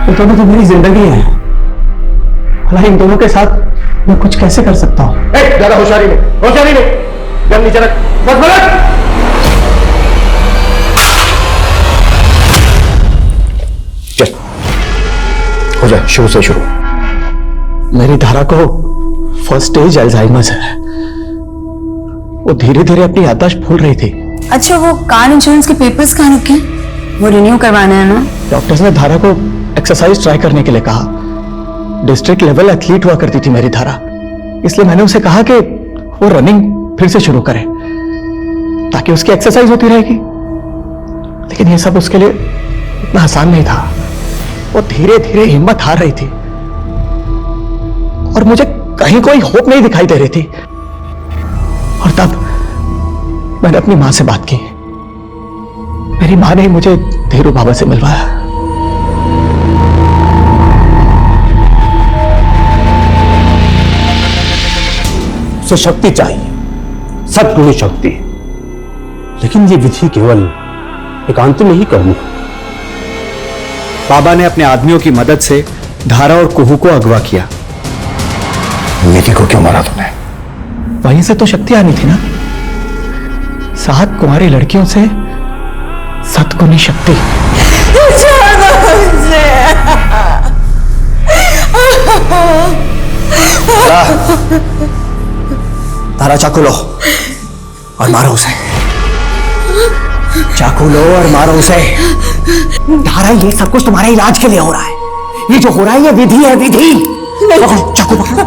ये दोनों तो मेरी जिंदगी है, भला इन दोनों के साथ मैं कुछ कैसे कर सकता हूँ? ज्यादा होशियारी नहीं, जब नीचे रख, बस बलट। चल हो जाए, शुरू से शुरू। मेरी धारा को फर्स्ट स्टेज अल्जाइमर्स है, वो धीरे धीरे अपनी याददाश्त भूल रही थी। अच्छा, वो कार इंश्योरेंस के पेपर्स कहाँ रखे? वो रिन्यू करवाना है ना? डॉक्टर्स ने धारा को एक्सरसाइज ट्राई करने के लिए कहा। डिस्ट्रिक्ट लेवल एथलीट हुआ करती थी मेरी धारा, इसलिए मैंने उसे कहा कि वो रनिंग फिर से शुरू करे ताकि उसकी एक्सरसाइज होती रहेगी। लेकिन ये सब उसके लिए इतना आसान नहीं था, वो धीरे धीरे हिम्मत हार रही थी और मुझे कहीं कोई होप नहीं दिखाई दे रही थी। और तब मैंने अपनी मां से बात की। मेरी मां ने मुझे धीरू बाबा से मिलवाया। उसे शक्ति चाहिए, सद्गुणी शक्ति, लेकिन ये विधि केवल एकांत में ही करनी है। बाबा ने अपने आदमियों की मदद से धारा और कुहू को अगवा किया। निधि को क्यों मारा तुमने? वहीं से तो शक्ति आनी थी ना, 7 कुंवारी लड़कियों से सद्गुणी शक्ति। धारा चाकू लो और मारो उसे, चाकू लो और मारो उसे। धारा ये सब कुछ तुम्हारे इलाज के लिए हो रहा है, ये जो हो रहा है ये विधि है, विधि। पकड़ो, चाकू पकड़ो।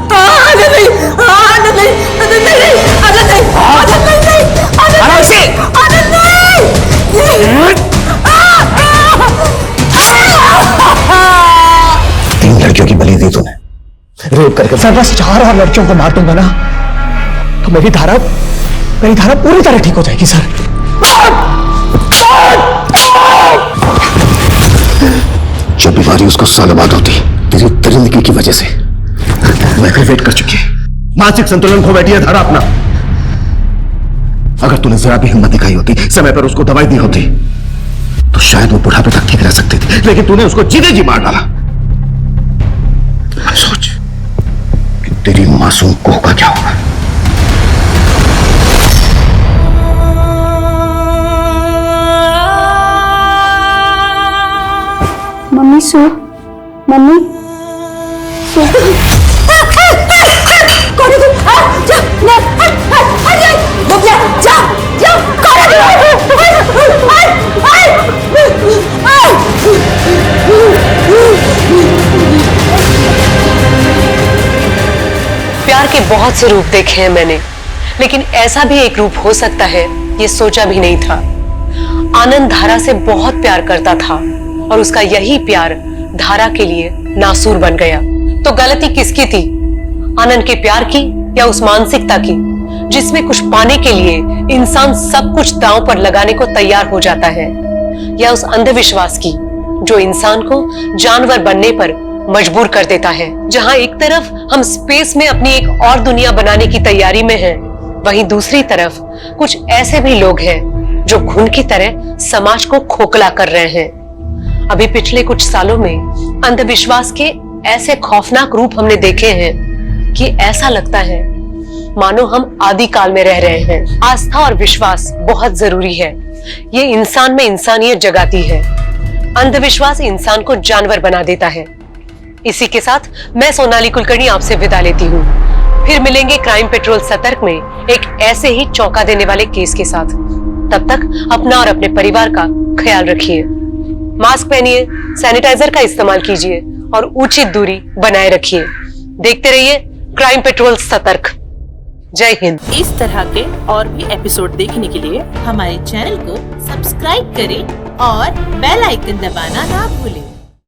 तीन लड़कियों की बलि दी तूने, रेप करके। सर बस 4 और लड़कियों को मार दूंगा ना तो मेरी धारा पूरी तरह ठीक हो जाएगी सर। जब बीमारी उसको सालों बाद होती, तेरी दरिंदगी की वजह से वो एग्रीवेट कर चुकी है, मानसिक संतुलन खो बैठी है धारा अपना। अगर तूने जरा भी हिम्मत दिखाई होती, समय पर उसको दवाई दी होती, तो शायद वो बुढ़ापे तक ठीक रह सकती थी, लेकिन तूने उसको जीते जी मार डाला। अब सोच कि तेरी मासूम कोह का क्या होगा। मम्मी सो, मम्मी सो। कौन है तुम? जा, जा, जा, कौन है प्यार के बहुत से रूप देखे हैं मैंने, लेकिन ऐसा भी एक रूप हो सकता है ये सोचा भी नहीं था। आनंद धारा से बहुत प्यार करता था और उसका यही प्यार धारा के लिए नासूर बन गया। तो गलती किसकी थी, आनंद के प्यार की या उस मानसिकता की जिसमें कुछ पाने के लिए इंसान सब कुछ दांव पर लगाने को तैयार हो जाता है, या उस अंधविश्वास की जो इंसान को जानवर बनने पर मजबूर कर देता है। जहां एक तरफ हम स्पेस में अपनी एक और दुनिया बनाने की तैयारी में हैं, वहीं दूसरी तरफ कुछ ऐसे भी लोग हैं जो घुन की तरह समाज को खोखला कर रहे हैं। अभी पिछले कुछ सालों में अंधविश्वास के ऐसे खौफनाक रूप हमने देखे हैं कि ऐसा लगता है मानो हम आदिकाल में रह रहे हैं। आस्था और विश्वास बहुत जरूरी है। ये इंसान में इंसानियत जगाती है। अंधविश्वास इंसान को जानवर बना देता है। इसी के साथ मैं सोनाली कुलकर्णी आपसे विदा लेती हूँ। फिर मिलेंगे क्राइम पेट्रोल सतर्क में एक ऐसे ही चौंका देने वाले केस के साथ। तब तक अपना और अपने परिवार का ख्याल रखिए। मास्क पहनिए, सैनिटाइजर का इस्तेमाल कीजिए और उचित दूरी बनाए रखिए। देखते रहिए क्राइम पेट्रोल सतर्क। जय हिंद। इस तरह के और भी एपिसोड देखने के लिए हमारे चैनल को सब्सक्राइब करें और बेल आइकन दबाना ना भूलें।